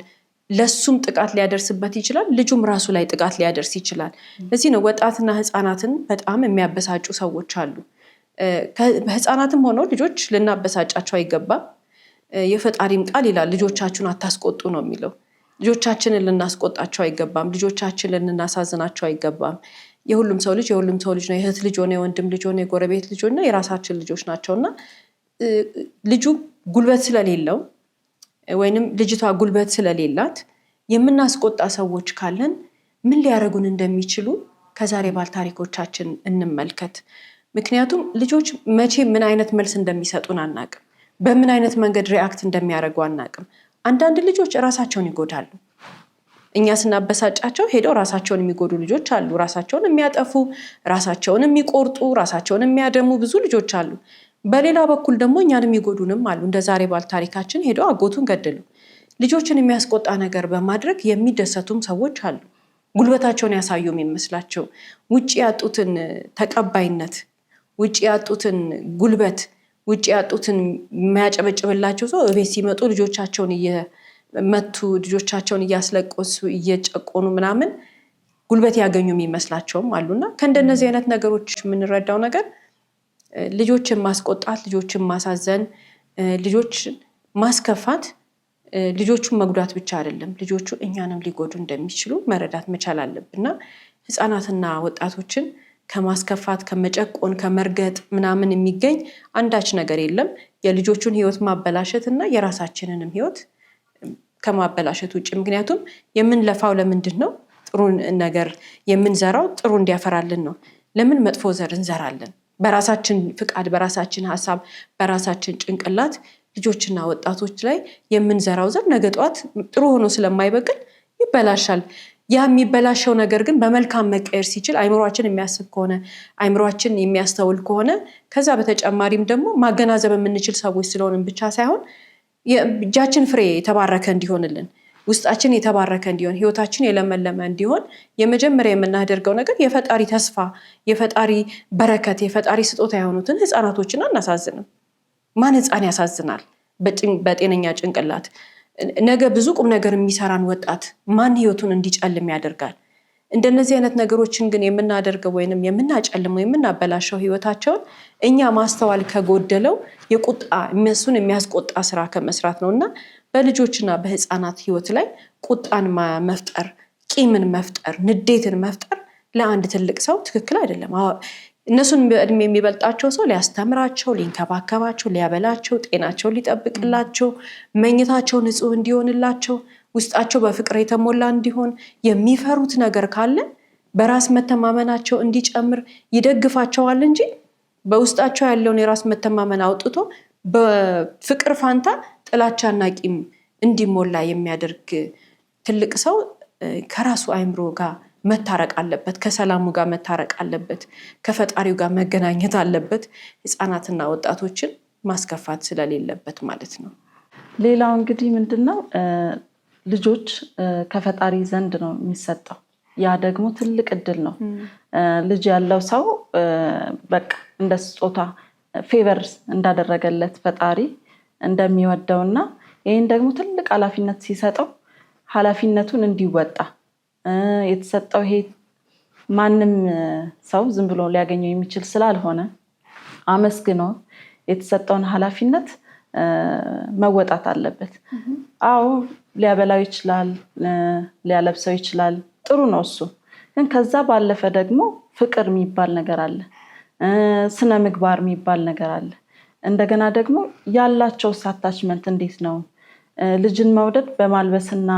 [SPEAKER 1] ለሱም ጥቃት ሊያደርስበት ይችላል፣ ልጁም ራሱ ላይ ጥቃት ሊያደርስ ይችላል። እዚህ ነው ወጣትና ህፃናትን በጣም የሚያበሳጩ ሰዎች አሉ። ህፃናትም ሆነው ልጆች ልናበሳጫቸው አይገባም። የፈጣሪም ቃል ይላል ልጆቻችሁን አታስቆጡ ነው የሚለው። ልጆቻችንን ልናስቆጣቸው አይገባም። ልጆቻችንን ልናሳዝናቸው አይገባም። የሁሉም ሰው ልጅ የሁሉም ሰው ልጅ ነው። የእህት ልጅ ሆነ፣ የወንድም ልጅ ሆነ፣ የጎረቤት ልጅ ሆነ የራሳችን ልጆች ናቸውና ልጁ ጉልበት ስለሌለው ወይንም ልጅቷ ጉልበት ስለሌላት የምናስቆጣ ሰዎች ካለን ምን ሊያደርጉን እንደሚችሉ ከዛሬ ባል ታሪኮቻችን እንመልከት። ምክንያቱም ልጆች መቼ ምን አይነት መልስ እንደሚሰጡን አናቅም። በምን አይነት መንገድ ሪአክት እንደሚያደርጉ አናቅም። አንዳንድ ልጆች ራሳቸውን ይጎዳሉ። እኛ ስናበሳጫቸው ሄደው ራሳቸውን የሚጎዱ ልጆች አሉ። ራሳቸውን የሚያጠፉ፣ ራሳቸውን የሚቆርጡ፣ ራሳቸውን የሚያደሙ ብዙ ልጆች አሉ። በሌላ በኩል ደግሞ እኛን የሚጎዱንም አሉ። እንደ ዛሬ ባል ታሪካችን ሄደው አጎቱን ገደሉ። ልጆችን የሚያስቆጣ ነገር በማድረግ የሚደሰቱም ሰዎች አሉ። ጉልበታቸውን ያሳዩ የሚመስላቸው ውጭ ያጡትን ተቀባይነት፣ ውጭ ያጡትን ጉልበት፣ ውጭ ያጡትን የሚያጨበጭብላቸው ሰው እቤት ሲመጡ ልጆቻቸውን እየመቱ፣ ልጆቻቸውን እያስለቆሱ፣ እየጨቆኑ ምናምን ጉልበት ያገኙ የሚመስላቸውም አሉና ከእንደነዚህ አይነት ነገሮች የምንረዳው ነገር ልጆችን ማስቆጣት፣ ልጆችን ማሳዘን፣ ልጆችን ማስከፋት ልጆቹን መጉዳት ብቻ አይደለም፣ ልጆቹ እኛንም ሊጎዱ እንደሚችሉ መረዳት መቻል አለብንና ህፃናትና ወጣቶችን ከማስከፋት፣ ከመጨቆን፣ ከመርገጥ ምናምን የሚገኝ አንዳች ነገር የለም። የልጆቹን ህይወት ማበላሸት እና የራሳችንንም ህይወት ከማበላሸት ውጭ። ምክንያቱም የምንለፋው ለምንድን ነው? ጥሩ ነገር የምንዘራው ጥሩ እንዲያፈራልን ነው። ለምን መጥፎ ዘር እንዘራለን? በራሳችን ፍቃድ፣ በራሳችን ሀሳብ፣ በራሳችን ጭንቅላት ልጆችና ወጣቶች ላይ የምንዘራው ዘር ነገ ጠዋት ጥሩ ሆኖ ስለማይበቅል ይበላሻል። ያ የሚበላሸው ነገር ግን በመልካም መቀየር ሲችል አይምሯችን የሚያስብ ከሆነ፣ አይምሯችን የሚያስተውል ከሆነ፣ ከዛ በተጨማሪም ደግሞ ማገናዘብ የምንችል ሰዎች ስለሆንን ብቻ ሳይሆን የእጃችን ፍሬ የተባረከ እንዲሆንልን ውስጣችን የተባረከ እንዲሆን ህይወታችን የለመለመ እንዲሆን የመጀመሪያ የምናደርገው ነገር የፈጣሪ ተስፋ፣ የፈጣሪ በረከት፣ የፈጣሪ ስጦታ የሆኑትን ህፃናቶችን አናሳዝንም። ማን ህፃን ያሳዝናል? በጤነኛ ጭንቅላት ነገ ብዙ ቁም ነገር የሚሰራን ወጣት ማን ህይወቱን እንዲጨልም ያደርጋል? እንደነዚህ አይነት ነገሮችን ግን የምናደርገው ወይንም የምናጨልመው የምናበላሸው ህይወታቸውን እኛ ማስተዋል ከጎደለው የቁጣ እነሱን የሚያስቆጣ ስራ ከመስራት ነውና በልጆችና በህፃናት ህይወት ላይ ቁጣን መፍጠር፣ ቂምን መፍጠር፣ ንዴትን መፍጠር ለአንድ ትልቅ ሰው ትክክል አይደለም። እነሱን በእድሜ የሚበልጣቸው ሰው ሊያስተምራቸው፣ ሊንከባከባቸው፣ ሊያበላቸው፣ ጤናቸውን ሊጠብቅላቸው፣ መኝታቸው ንጹህ እንዲሆንላቸው፣ ውስጣቸው በፍቅር የተሞላ እንዲሆን የሚፈሩት ነገር ካለ በራስ መተማመናቸው እንዲጨምር ይደግፋቸዋል እንጂ በውስጣቸው ያለውን የራስ መተማመን አውጥቶ በፍቅር ፋንታ ጥላቻና ቂም እንዲሞላ የሚያደርግ ትልቅ ሰው ከራሱ አእምሮ ጋር መታረቅ አለበት፣ ከሰላሙ ጋር መታረቅ አለበት፣ ከፈጣሪው ጋር መገናኘት አለበት። ህፃናትና ወጣቶችን ማስከፋት ስለሌለበት ማለት ነው።
[SPEAKER 2] ሌላው እንግዲህ ምንድነው ልጆች ከፈጣሪ ዘንድ ነው የሚሰጠው። ያ ደግሞ ትልቅ እድል ነው። ልጅ ያለው ሰው በቃ እንደ ስጦታ ፌቨር እንዳደረገለት ፈጣሪ እንደሚወደውና ይህን ደግሞ ትልቅ ኃላፊነት ሲሰጠው ኃላፊነቱን እንዲወጣ የተሰጠው ይሄ ማንም ሰው ዝም ብሎ ሊያገኘው የሚችል ስላልሆነ አመስግኖ የተሰጠውን ኃላፊነት መወጣት አለበት። አዎ ሊያበላው ይችላል፣ ሊያለብሰው ይችላል፣ ጥሩ ነው እሱ። ግን ከዛ ባለፈ ደግሞ ፍቅር የሚባል ነገር አለ፣ ስነ ምግባር የሚባል ነገር አለ። እንደገና ደግሞ ያላቸው አታችመንት እንዴት ነው? ልጅን መውደድ በማልበስና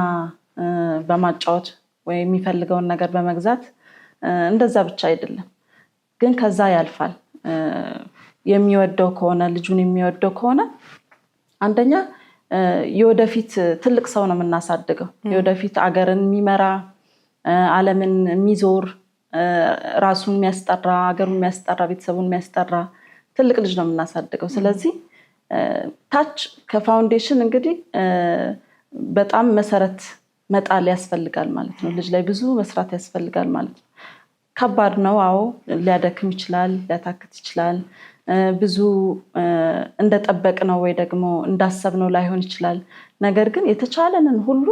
[SPEAKER 2] በማጫወት ወይ የሚፈልገውን ነገር በመግዛት እንደዛ ብቻ አይደለም። ግን ከዛ ያልፋል። የሚወደው ከሆነ ልጁን የሚወደው ከሆነ አንደኛ የወደፊት ትልቅ ሰው ነው የምናሳድገው። የወደፊት አገርን የሚመራ ዓለምን የሚዞር ራሱን የሚያስጠራ አገሩን የሚያስጠራ ቤተሰቡን የሚያስጠራ ትልቅ ልጅ ነው የምናሳድገው። ስለዚህ ታች ከፋውንዴሽን እንግዲህ በጣም መሰረት መጣል ያስፈልጋል ማለት ነው። ልጅ ላይ ብዙ መስራት ያስፈልጋል ማለት ነው። ከባድ ነው። አዎ ሊያደክም ይችላል፣ ሊያታክት ይችላል። ብዙ እንደጠበቅነው ወይ ደግሞ እንዳሰብነው ላይሆን ይችላል። ነገር ግን የተቻለንን ሁሉ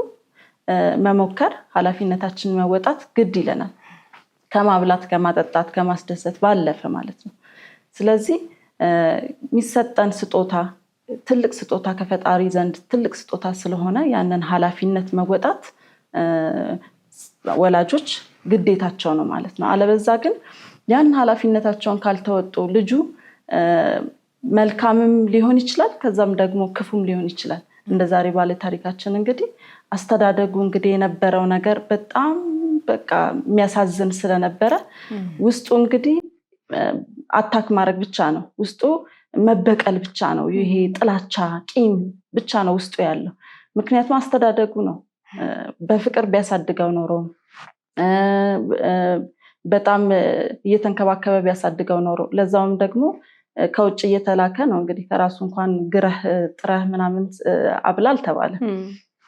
[SPEAKER 2] መሞከር፣ ኃላፊነታችንን መወጣት ግድ ይለናል። ከማብላት፣ ከማጠጣት፣ ከማስደሰት ባለፈ ማለት ነው። ስለዚህ የሚሰጠን ስጦታ ትልቅ ስጦታ ከፈጣሪ ዘንድ ትልቅ ስጦታ ስለሆነ ያንን ኃላፊነት መወጣት ወላጆች ግዴታቸው ነው ማለት ነው። አለበዛ ግን ያን ኃላፊነታቸውን ካልተወጡ ልጁ መልካምም ሊሆን ይችላል፣ ከዛም ደግሞ ክፉም ሊሆን ይችላል። እንደ ዛሬ ባለ ታሪካችን እንግዲህ አስተዳደጉ እንግዲህ የነበረው ነገር በጣም በቃ የሚያሳዝን ስለነበረ ውስጡ እንግዲህ አታክ ማድረግ ብቻ ነው፣ ውስጡ መበቀል ብቻ ነው። ይሄ ጥላቻ፣ ቂም ብቻ ነው ውስጡ ያለው። ምክንያቱም አስተዳደጉ ነው። በፍቅር ቢያሳድገው ኖሮ በጣም እየተንከባከበ ቢያሳድገው ኖሮ ለዛውም ደግሞ ከውጭ እየተላከ ነው እንግዲህ ከራሱ እንኳን ግረህ ጥረህ ምናምን አብላ አልተባለ።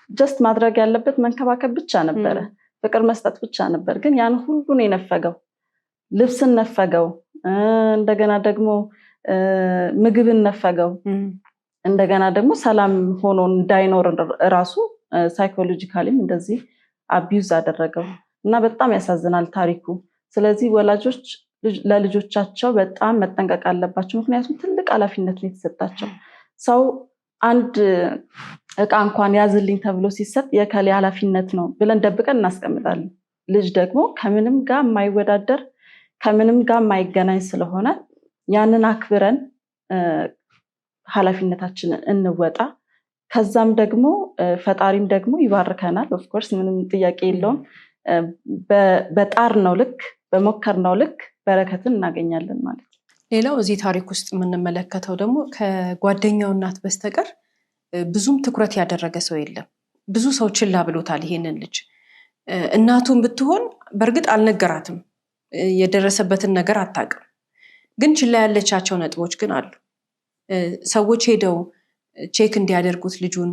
[SPEAKER 2] ጀስት ማድረግ ያለበት መንከባከብ ብቻ ነበረ፣ ፍቅር መስጠት ብቻ ነበር። ግን ያን ሁሉን የነፈገው ልብስን ነፈገው፣ እንደገና ደግሞ ምግብን ነፈገው፣ እንደገና ደግሞ ሰላም ሆኖ እንዳይኖር ራሱ ሳይኮሎጂካሊም እንደዚህ አቢዩዝ አደረገው እና በጣም ያሳዝናል ታሪኩ። ስለዚህ ወላጆች ለልጆቻቸው በጣም መጠንቀቅ አለባቸው። ምክንያቱም ትልቅ ኃላፊነት ነው የተሰጣቸው። ሰው አንድ እቃ እንኳን ያዝልኝ ተብሎ ሲሰጥ የከሌ ኃላፊነት ነው ብለን ደብቀን እናስቀምጣለን። ልጅ ደግሞ ከምንም ጋር የማይወዳደር ከምንም ጋር የማይገናኝ ስለሆነ ያንን አክብረን ኃላፊነታችንን እንወጣ። ከዛም ደግሞ ፈጣሪም ደግሞ ይባርከናል። ኦፍኮርስ ምንም ጥያቄ የለውም። በጣር ነው ልክ በሞከር ነው ልክ በረከትን እናገኛለን ማለት ነው።
[SPEAKER 1] ሌላው እዚህ ታሪክ ውስጥ የምንመለከተው ደግሞ ከጓደኛው እናት በስተቀር ብዙም ትኩረት ያደረገ ሰው የለም። ብዙ ሰው ችላ ብሎታል ይሄንን ልጅ። እናቱን ብትሆን በእርግጥ አልነገራትም፣ የደረሰበትን ነገር አታውቅም። ግን ችላ ያለቻቸው ነጥቦች ግን አሉ። ሰዎች ሄደው ቼክ እንዲያደርጉት ልጁን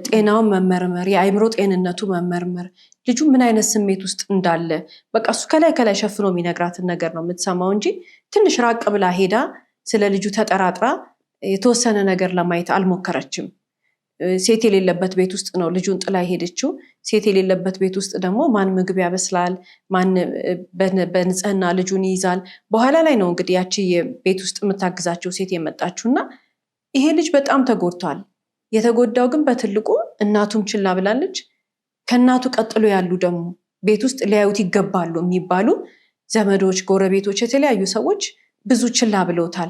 [SPEAKER 1] ጤናውን መመርመር፣ የአይምሮ ጤንነቱ መመርመር፣ ልጁ ምን አይነት ስሜት ውስጥ እንዳለ በቃ እሱ ከላይ ሸፍኖ የሚነግራትን ነገር ነው የምትሰማው እንጂ ትንሽ ራቅ ብላ ሄዳ ስለ ልጁ ተጠራጥራ የተወሰነ ነገር ለማየት አልሞከረችም። ሴት የሌለበት ቤት ውስጥ ነው ልጁን ጥላ ሄደችው። ሴት የሌለበት ቤት ውስጥ ደግሞ ማን ምግብ ያበስላል፣ ማን በንጽህና ልጁን ይይዛል። በኋላ ላይ ነው እንግዲህ ያቺ ቤት ውስጥ የምታግዛቸው ሴት የመጣችው እና ይሄ ልጅ በጣም ተጎድቷል። የተጎዳው ግን በትልቁ እናቱም ችላ ብላለች። ከእናቱ ቀጥሎ ያሉ ደግሞ ቤት ውስጥ ሊያዩት ይገባሉ የሚባሉ ዘመዶች፣ ጎረቤቶች፣ የተለያዩ ሰዎች ብዙ ችላ ብለውታል።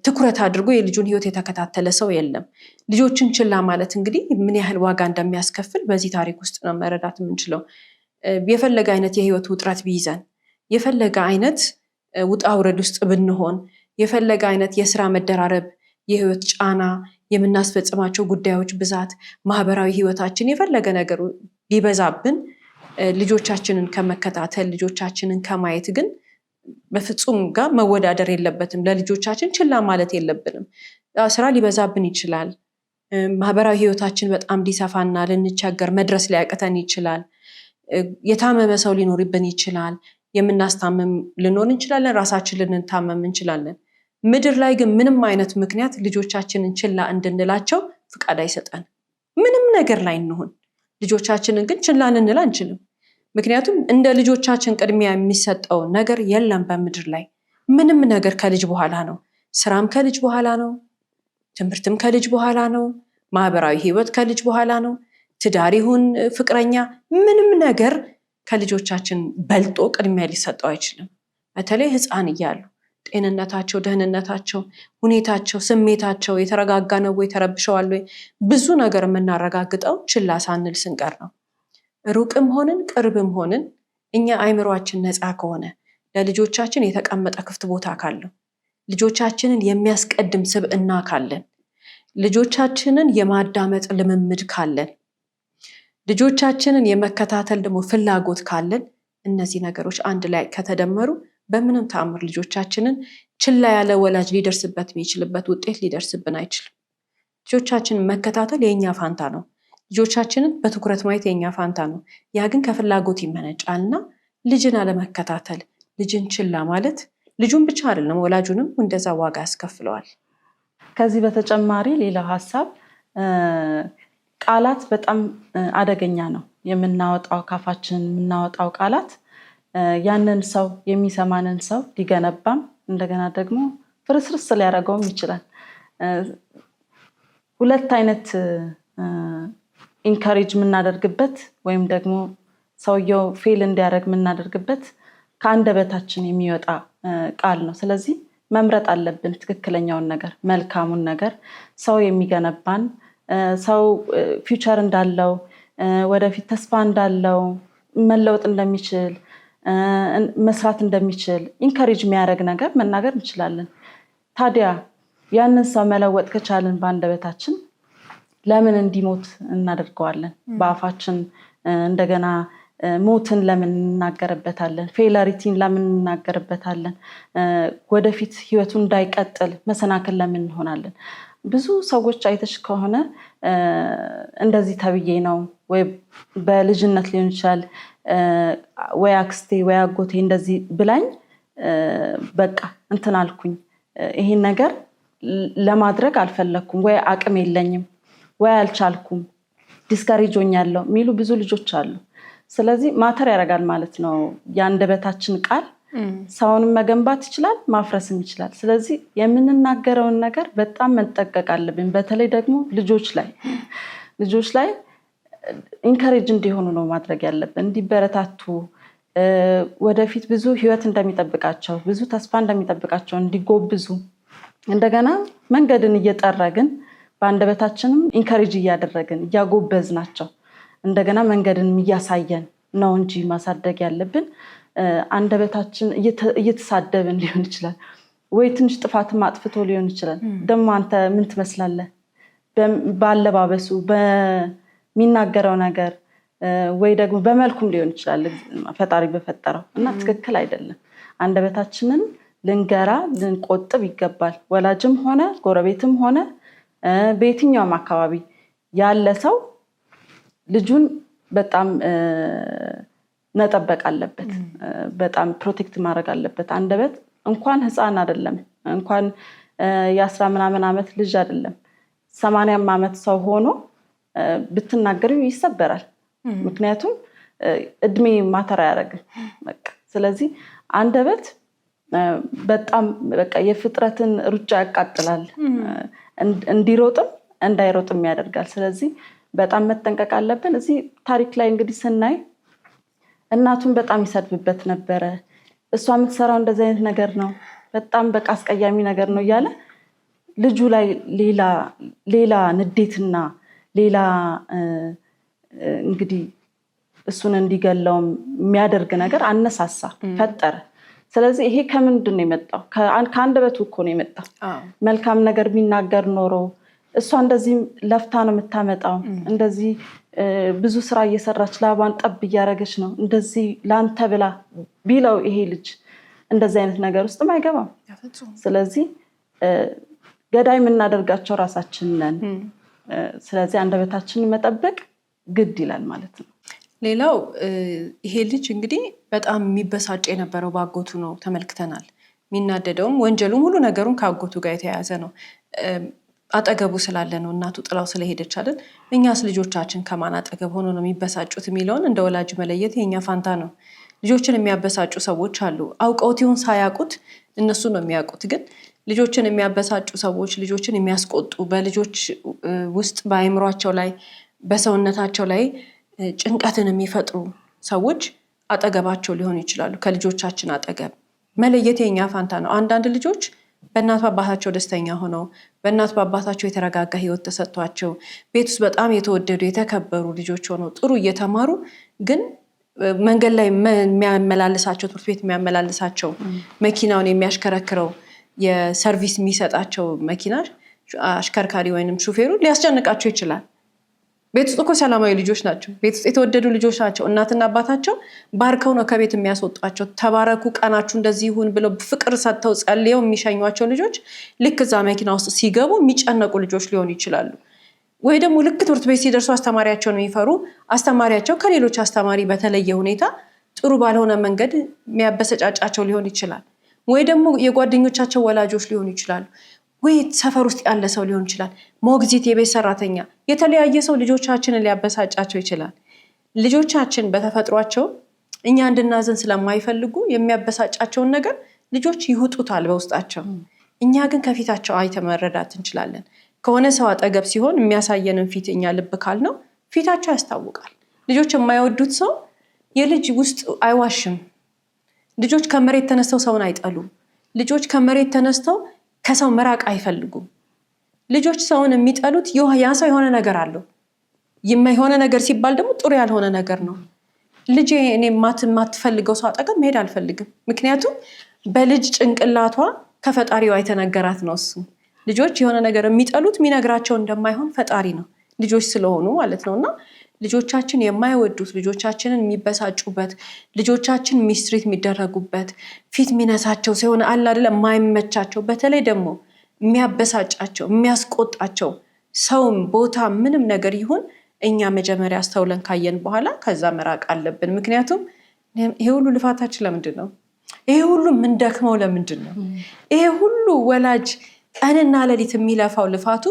[SPEAKER 1] ትኩረት አድርጎ የልጁን ሕይወት የተከታተለ ሰው የለም። ልጆችን ችላ ማለት እንግዲህ ምን ያህል ዋጋ እንደሚያስከፍል በዚህ ታሪክ ውስጥ ነው መረዳት የምንችለው። የፈለገ አይነት የሕይወት ውጥረት ቢይዘን፣ የፈለገ አይነት ውጣ ውረድ ውስጥ ብንሆን፣ የፈለገ አይነት የስራ መደራረብ፣ የሕይወት ጫና፣ የምናስፈጽማቸው ጉዳዮች ብዛት፣ ማህበራዊ ሕይወታችን የፈለገ ነገር ቢበዛብን ልጆቻችንን ከመከታተል ልጆቻችንን ከማየት ግን በፍጹም ጋር መወዳደር የለበትም። ለልጆቻችን ችላ ማለት የለብንም። ስራ ሊበዛብን ይችላል። ማህበራዊ ሕይወታችን በጣም ሊሰፋና ልንቸገር መድረስ ሊያቅተን ይችላል። የታመመ ሰው ሊኖርብን ይችላል። የምናስታምም ልንሆን እንችላለን። ራሳችን ልንታመም እንችላለን። ምድር ላይ ግን ምንም አይነት ምክንያት ልጆቻችንን ችላ እንድንላቸው ፍቃድ አይሰጠን። ምንም ነገር ላይ እንሆን ልጆቻችንን ግን ችላ ልንል አንችልም። ምክንያቱም እንደ ልጆቻችን ቅድሚያ የሚሰጠው ነገር የለም በምድር ላይ። ምንም ነገር ከልጅ በኋላ ነው። ስራም ከልጅ በኋላ ነው። ትምህርትም ከልጅ በኋላ ነው። ማህበራዊ ሕይወት ከልጅ በኋላ ነው። ትዳር ይሁን ፍቅረኛ፣ ምንም ነገር ከልጆቻችን በልጦ ቅድሚያ ሊሰጠው አይችልም። በተለይ ሕፃን እያሉ ጤንነታቸው፣ ደህንነታቸው፣ ሁኔታቸው፣ ስሜታቸው የተረጋጋ ነው ወይ ተረብሸዋል ወይ ብዙ ነገር የምናረጋግጠው ችላ ሳንል ስንቀር ነው። ሩቅም ሆንን ቅርብም ሆንን እኛ አይምሯችን ነፃ ከሆነ ለልጆቻችን የተቀመጠ ክፍት ቦታ ካለው ልጆቻችንን የሚያስቀድም ስብዕና ካለን ልጆቻችንን የማዳመጥ ልምምድ ካለን ልጆቻችንን የመከታተል ደግሞ ፍላጎት ካለን እነዚህ ነገሮች አንድ ላይ ከተደመሩ በምንም ተአምር ልጆቻችንን ችላ ያለ ወላጅ ሊደርስበት የሚችልበት ውጤት ሊደርስብን አይችልም። ልጆቻችንን መከታተል የእኛ ፋንታ ነው። ልጆቻችንን በትኩረት ማየት የኛ ፋንታ ነው። ያ ግን ከፍላጎት ይመነጫልና ልጅን አለመከታተል፣ ልጅን ችላ ማለት ልጁን ብቻ አይደለም ወላጁንም እንደዛ ዋጋ ያስከፍለዋል።
[SPEAKER 2] ከዚህ በተጨማሪ ሌላ ሀሳብ ቃላት በጣም አደገኛ ነው። የምናወጣው ካፋችን የምናወጣው ቃላት ያንን ሰው የሚሰማንን ሰው ሊገነባም እንደገና ደግሞ ፍርስርስ ሊያደርገውም ይችላል። ሁለት አይነት ኢንካሬጅ የምናደርግበት ወይም ደግሞ ሰውየው ፌል እንዲያደርግ የምናደርግበት ከአንደበታችን የሚወጣ ቃል ነው። ስለዚህ መምረጥ አለብን ትክክለኛውን ነገር፣ መልካሙን ነገር፣ ሰው የሚገነባን ሰው ፊውቸር እንዳለው ወደፊት ተስፋ እንዳለው መለወጥ እንደሚችል መስራት እንደሚችል ኢንካሬጅ የሚያደርግ ነገር መናገር እንችላለን። ታዲያ ያንን ሰው መለወጥ ከቻልን በአንደበታችን ለምን እንዲሞት እናደርገዋለን? በአፋችን እንደገና ሞትን ለምን እናገርበታለን? ፌላሪቲን ለምን እናገርበታለን? ወደፊት ህይወቱ እንዳይቀጥል መሰናክል ለምን እንሆናለን? ብዙ ሰዎች አይተሽ ከሆነ እንደዚህ ተብዬ ነው ወይ በልጅነት ሊሆን ይችላል ወይ አክስቴ ወይ አጎቴ እንደዚህ ብላኝ በቃ እንትን አልኩኝ፣ ይሄን ነገር ለማድረግ አልፈለኩም፣ ወይ አቅም የለኝም፣ ወይ አልቻልኩም፣ ዲስካሬጅ ሆኛለሁ የሚሉ ብዙ ልጆች አሉ። ስለዚህ ማተር ያደርጋል ማለት ነው። የአንደበታችን ቃል ሰውንም መገንባት ይችላል፣ ማፍረስም ይችላል። ስለዚህ የምንናገረውን ነገር በጣም መጠንቀቅ አለብን። በተለይ ደግሞ ልጆች ላይ ኢንካሬጅ እንዲሆኑ ነው ማድረግ ያለብን፣ እንዲበረታቱ፣ ወደፊት ብዙ ህይወት እንደሚጠብቃቸው፣ ብዙ ተስፋ እንደሚጠብቃቸው እንዲጎብዙ፣ እንደገና መንገድን እየጠረግን በአንደበታችንም ኢንካሬጅ እያደረግን እያጎበዝናቸው እንደገና መንገድን እያሳየን ነው እንጂ ማሳደግ ያለብን አንደበታችን እየተሳደብን ሊሆን ይችላል፣ ወይ ትንሽ ጥፋትም አጥፍቶ ሊሆን ይችላል። ደግሞ አንተ ምን ትመስላለህ ባለባበሱ በሚናገረው ነገር ወይ ደግሞ በመልኩም ሊሆን ይችላል ፈጣሪ በፈጠረው እና ትክክል አይደለም። አንደበታችንን ልንገራ ልንቆጥብ ይገባል። ወላጅም ሆነ ጎረቤትም ሆነ በየትኛውም አካባቢ ያለ ሰው ልጁን በጣም መጠበቅ አለበት፣ በጣም ፕሮቴክት ማድረግ አለበት። አንደበት እንኳን ህፃን አይደለም፣ እንኳን የ10 ምናምን ዓመት ልጅ አይደለም 80 ዓመት ሰው ሆኖ ብትናገሪው ይሰበራል። ምክንያቱም እድሜ ማተር አያደርግም። በቃ ስለዚህ አንደበት በጣም በቃ የፍጥረትን ሩጫ ያቃጥላል፣ እንዲሮጥም እንዳይሮጥም ያደርጋል። ስለዚህ በጣም መጠንቀቅ አለብን። እዚህ ታሪክ ላይ እንግዲህ ስናይ እናቱን በጣም ይሰድብበት ነበረ። እሷ የምትሰራው እንደዚህ አይነት ነገር ነው፣ በጣም በቃ አስቀያሚ ነገር ነው እያለ ልጁ ላይ ሌላ ንዴትና ሌላ እንግዲህ እሱን እንዲገለው የሚያደርግ ነገር አነሳሳ፣ ፈጠረ። ስለዚህ ይሄ ከምንድን ነው የመጣው? ከአንደበቱ እኮ ነው የመጣው። መልካም ነገር ቢናገር ኖሮ እሷ እንደዚህ ለፍታ ነው የምታመጣው፣ እንደዚህ ብዙ ስራ እየሰራች ላቧን ጠብ እያደረገች ነው እንደዚህ ለአንተ ብላ ቢለው ይሄ ልጅ እንደዚህ አይነት ነገር ውስጥም አይገባም። ስለዚህ ገዳይ የምናደርጋቸው ራሳችን ነን። ስለዚህ አንደበታችንን መጠበቅ ግድ ይላል ማለት ነው።
[SPEAKER 1] ሌላው ይሄ ልጅ እንግዲህ በጣም የሚበሳጭ የነበረው በአጎቱ ነው ተመልክተናል። የሚናደደውም ወንጀሉም ሁሉ ነገሩን ከአጎቱ ጋር የተያያዘ ነው። አጠገቡ ስላለ ነው፣ እናቱ ጥላው ስለሄደች አይደል? እኛስ ልጆቻችን ከማን አጠገብ ሆኖ ነው የሚበሳጩት የሚለውን እንደ ወላጅ መለየት የኛ ፋንታ ነው። ልጆችን የሚያበሳጩ ሰዎች አሉ። አውቀውት ይሁን ሳያውቁት እነሱ ነው የሚያውቁት። ግን ልጆችን የሚያበሳጩ ሰዎች፣ ልጆችን የሚያስቆጡ፣ በልጆች ውስጥ በአእምሯቸው ላይ በሰውነታቸው ላይ ጭንቀትን የሚፈጥሩ ሰዎች አጠገባቸው ሊሆኑ ይችላሉ። ከልጆቻችን አጠገብ መለየት የኛ ፋንታ ነው። አንዳንድ ልጆች በእናት በአባታቸው ደስተኛ ሆነው በእናት በአባታቸው የተረጋጋ ህይወት ተሰጥቷቸው ቤት ውስጥ በጣም የተወደዱ የተከበሩ ልጆች ሆነው ጥሩ እየተማሩ ግን መንገድ ላይ የሚያመላልሳቸው ትምህርት ቤት የሚያመላልሳቸው መኪናውን የሚያሽከረክረው የሰርቪስ የሚሰጣቸው መኪና አሽከርካሪ ወይንም ሹፌሩ ሊያስጨንቃቸው ይችላል። ቤት ውስጥ እኮ ሰላማዊ ልጆች ናቸው። ቤት ውስጥ የተወደዱ ልጆች ናቸው። እናትና አባታቸው ባርከው ነው ከቤት የሚያስወጧቸው። ተባረኩ፣ ቀናችሁ እንደዚህ ይሁን ብለው ፍቅር ሰጥተው ጸልየው የሚሸኟቸው ልጆች ልክ እዛ መኪና ውስጥ ሲገቡ የሚጨነቁ ልጆች ሊሆኑ ይችላሉ። ወይ ደግሞ ልክ ትምህርት ቤት ሲደርሱ አስተማሪያቸውን የሚፈሩ፣ አስተማሪያቸው ከሌሎች አስተማሪ በተለየ ሁኔታ ጥሩ ባልሆነ መንገድ የሚያበሰጫጫቸው ሊሆን ይችላል። ወይ ደግሞ የጓደኞቻቸው ወላጆች ሊሆኑ ይችላሉ። ወይ ሰፈር ውስጥ ያለ ሰው ሊሆን ይችላል። ሞግዚት፣ የቤት ሰራተኛ፣ የተለያየ ሰው ልጆቻችንን ሊያበሳጫቸው ይችላል። ልጆቻችን በተፈጥሯቸው እኛ እንድናዘን ስለማይፈልጉ የሚያበሳጫቸውን ነገር ልጆች ይውጡታል በውስጣቸው። እኛ ግን ከፊታቸው አይተን መረዳት እንችላለን። ከሆነ ሰው አጠገብ ሲሆን የሚያሳየንን ፊት እኛ ልብ ካልነው ፊታቸው ያስታውቃል። ልጆች የማይወዱት ሰው የልጅ ውስጥ አይዋሽም። ልጆች ከመሬት ተነስተው ሰውን አይጠሉም። ልጆች ከመሬት ተነስተው ከሰው መራቅ አይፈልጉም። ልጆች ሰውን የሚጠሉት ያ ሰው የሆነ ነገር አለው። የሆነ ነገር ሲባል ደግሞ ጥሩ ያልሆነ ነገር ነው። ልጄ እኔ የማትፈልገው ሰው አጠገብ መሄድ አልፈልግም። ምክንያቱም በልጅ ጭንቅላቷ ከፈጣሪዋ የተነገራት ነው እሱ። ልጆች የሆነ ነገር የሚጠሉት የሚነግራቸው እንደማይሆን ፈጣሪ ነው፣ ልጆች ስለሆኑ ማለት ነው። እና ልጆቻችን የማይወዱት፣ ልጆቻችንን የሚበሳጩበት፣ ልጆቻችን ሚስትሪት የሚደረጉበት፣ ፊት የሚነሳቸው ሲሆን አለ አይደለ የማይመቻቸው፣ በተለይ ደግሞ የሚያበሳጫቸው የሚያስቆጣቸው ሰውም ቦታ ምንም ነገር ይሁን እኛ መጀመሪያ አስተውለን ካየን በኋላ ከዛ መራቅ አለብን። ምክንያቱም ይሄ ሁሉ ልፋታችን ለምንድን ነው? ይሄ ሁሉ የምንደክመው ለምንድን ነው? ይሄ ሁሉ ወላጅ ቀንና ሌሊት የሚለፋው ልፋቱ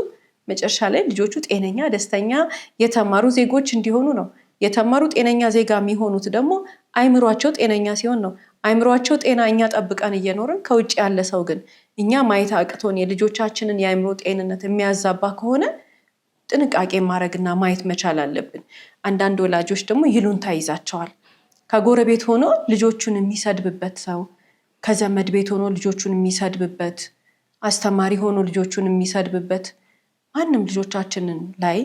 [SPEAKER 1] መጨረሻ ላይ ልጆቹ ጤነኛ፣ ደስተኛ፣ የተማሩ ዜጎች እንዲሆኑ ነው። የተማሩ ጤነኛ ዜጋ የሚሆኑት ደግሞ አይምሯቸው ጤነኛ ሲሆን ነው። አይምሯቸው ጤና እኛ ጠብቀን እየኖርን ከውጭ ያለ ሰው ግን እኛ ማየት አቅቶን የልጆቻችንን የአይምሮ ጤንነት የሚያዛባ ከሆነ ጥንቃቄ ማድረግና ማየት መቻል አለብን። አንዳንድ ወላጆች ደግሞ ይሉንታ ይዛቸዋል። ከጎረቤት ሆኖ ልጆቹን የሚሰድብበት ሰው፣ ከዘመድ ቤት ሆኖ ልጆቹን የሚሰድብበት፣ አስተማሪ ሆኖ ልጆቹን የሚሰድብበት፣ ማንም ልጆቻችንን ላይ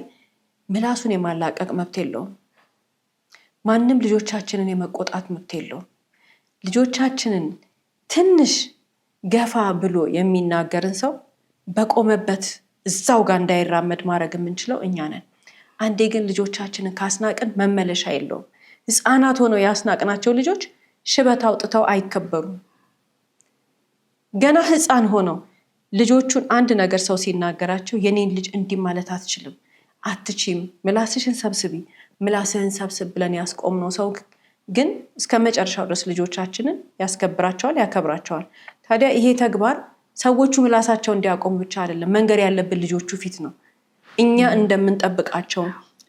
[SPEAKER 1] ምላሱን የማላቀቅ መብት የለውም። ማንም ልጆቻችንን የመቆጣት መብት የለውም። ልጆቻችንን ትንሽ ገፋ ብሎ የሚናገርን ሰው በቆመበት እዛው ጋር እንዳይራመድ ማድረግ የምንችለው እኛ ነን። አንዴ ግን ልጆቻችንን ካስናቅን መመለሻ የለውም። ሕፃናት ሆነው ያስናቅናቸው ልጆች ሽበት አውጥተው አይከበሩም። ገና ሕፃን ሆነው ልጆቹን አንድ ነገር ሰው ሲናገራቸው የኔን ልጅ እንዲህ ማለት አትችልም፣ አትችም፣ ምላስሽን ሰብስቢ፣ ምላስህን ሰብስብ ብለን ያስቆምነው ሰው ግን እስከ መጨረሻው ድረስ ልጆቻችንን ያስከብራቸዋል፣ ያከብራቸዋል። ታዲያ ይሄ ተግባር ሰዎቹ ምላሳቸው እንዲያቆሙ ብቻ አይደለም መንገር ያለብን ልጆቹ ፊት ነው። እኛ እንደምንጠብቃቸው፣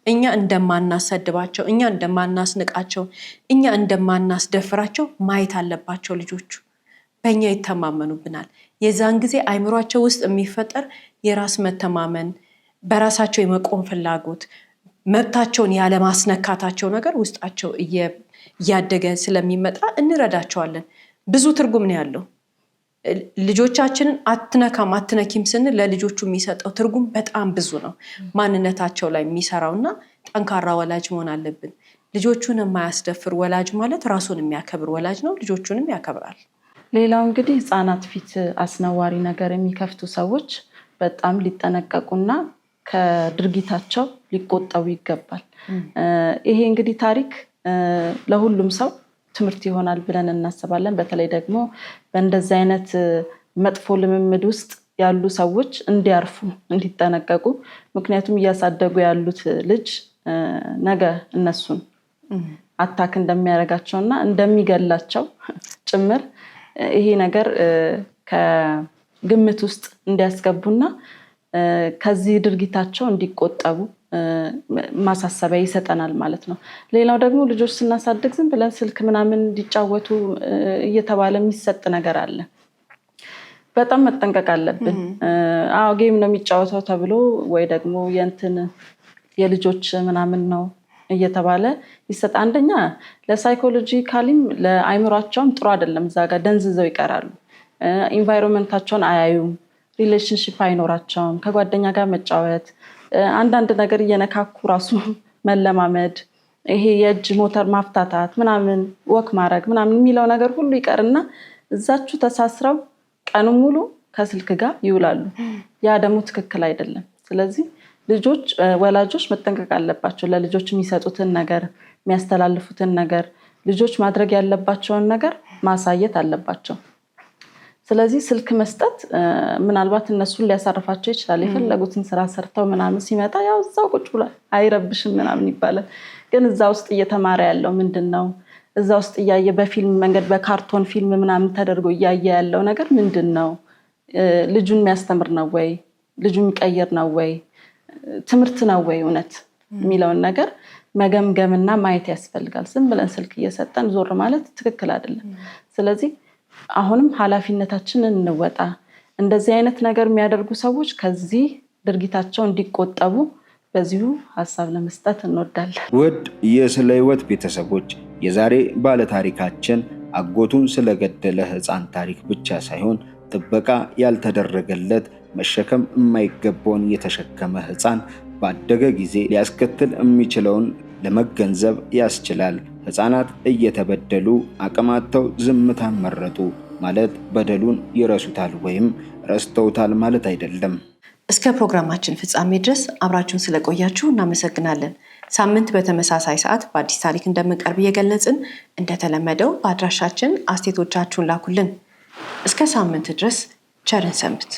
[SPEAKER 1] እኛ እንደማናሰድባቸው፣ እኛ እንደማናስንቃቸው፣ እኛ እንደማናስደፍራቸው ማየት አለባቸው ልጆቹ። በእኛ ይተማመኑብናል። የዛን ጊዜ አይምሯቸው ውስጥ የሚፈጠር የራስ መተማመን፣ በራሳቸው የመቆም ፍላጎት፣ መብታቸውን ያለማስነካታቸው ነገር ውስጣቸው እያደገ ስለሚመጣ እንረዳቸዋለን። ብዙ ትርጉም ነው ያለው። ልጆቻችንን አትነካም አትነኪም ስንል ለልጆቹ የሚሰጠው ትርጉም በጣም ብዙ ነው። ማንነታቸው ላይ የሚሰራውና ጠንካራ ወላጅ መሆን አለብን። ልጆቹን የማያስደፍር ወላጅ ማለት ራሱን የሚያከብር ወላጅ ነው፣ ልጆቹንም ያከብራል።
[SPEAKER 2] ሌላው እንግዲህ ህፃናት ፊት አስነዋሪ ነገር የሚከፍቱ ሰዎች በጣም ሊጠነቀቁና ከድርጊታቸው ሊቆጠቡ ይገባል። ይሄ እንግዲህ ታሪክ ለሁሉም ሰው ትምህርት ይሆናል ብለን እናስባለን። በተለይ ደግሞ በእንደዚህ አይነት መጥፎ ልምምድ ውስጥ ያሉ ሰዎች እንዲያርፉ፣ እንዲጠነቀቁ። ምክንያቱም እያሳደጉ ያሉት ልጅ ነገ እነሱን አታክ እንደሚያደርጋቸውና እንደሚገላቸው ጭምር ይሄ ነገር ከግምት ውስጥ እንዲያስገቡና ከዚህ ድርጊታቸው እንዲቆጠቡ ማሳሰቢያ ይሰጠናል ማለት ነው። ሌላው ደግሞ ልጆች ስናሳድግ ዝም ብለን ስልክ ምናምን እንዲጫወቱ እየተባለ የሚሰጥ ነገር አለ። በጣም መጠንቀቅ አለብን። ጌም ነው የሚጫወተው ተብሎ ወይ ደግሞ የልጆች ምናምን ነው እየተባለ ይሰጥ። አንደኛ ለሳይኮሎጂካሊም ለአይምሯቸውም ጥሩ አይደለም። እዛ ጋር ደንዝዘው ይቀራሉ። ኢንቫይሮንመንታቸውን አያዩም። ሪሌሽንሽፕ አይኖራቸውም። ከጓደኛ ጋር መጫወት፣ አንዳንድ ነገር እየነካኩ ራሱ መለማመድ፣ ይሄ የእጅ ሞተር ማፍታታት ምናምን፣ ወክ ማድረግ ምናምን የሚለው ነገር ሁሉ ይቀርና እዛችሁ ተሳስረው ቀኑ ሙሉ ከስልክ ጋር ይውላሉ። ያ ደግሞ ትክክል አይደለም። ስለዚህ ወላጆች መጠንቀቅ አለባቸው። ለልጆች የሚሰጡትን ነገር፣ የሚያስተላልፉትን ነገር፣ ልጆች ማድረግ ያለባቸውን ነገር ማሳየት አለባቸው። ስለዚህ ስልክ መስጠት ምናልባት እነሱን ሊያሳርፋቸው ይችላል። የፈለጉትን ስራ ሰርተው ምናምን ሲመጣ ያው እዛው ቁጭ ብሏል አይረብሽም ምናምን ይባላል። ግን እዛ ውስጥ እየተማረ ያለው ምንድን ነው? እዛ ውስጥ እያየ በፊልም መንገድ በካርቶን ፊልም ምናምን ተደርጎ እያየ ያለው ነገር ምንድን ነው? ልጁን የሚያስተምር ነው ወይ? ልጁን የሚቀይር ነው ወይ? ትምህርት ነው ወይ እውነት የሚለውን ነገር መገምገምና ማየት ያስፈልጋል። ዝም ብለን ስልክ እየሰጠን ዞር ማለት ትክክል አይደለም። ስለዚህ አሁንም ኃላፊነታችንን እንወጣ። እንደዚህ አይነት ነገር የሚያደርጉ ሰዎች ከዚህ ድርጊታቸው እንዲቆጠቡ በዚሁ ሀሳብ ለመስጠት እንወዳለን።
[SPEAKER 3] ውድ የስለ ህይወት ቤተሰቦች፣ የዛሬ ባለታሪካችን አጎቱን ስለገደለ ህፃን ታሪክ ብቻ ሳይሆን ጥበቃ ያልተደረገለት መሸከም የማይገባውን የተሸከመ ህፃን ባደገ ጊዜ ሊያስከትል የሚችለውን ለመገንዘብ ያስችላል። ህፃናት እየተበደሉ አቅማተው ዝምታን መረጡ ማለት በደሉን ይረሱታል ወይም ረስተውታል ማለት አይደለም።
[SPEAKER 1] እስከ ፕሮግራማችን ፍጻሜ ድረስ አብራችሁን ስለቆያችሁ እናመሰግናለን። ሳምንት በተመሳሳይ ሰዓት በአዲስ ታሪክ እንደምንቀርብ እየገለጽን እንደተለመደው በአድራሻችን አስተያየቶቻችሁን ላኩልን። እስከ ሳምንት ድረስ ቸርን ሰንብት።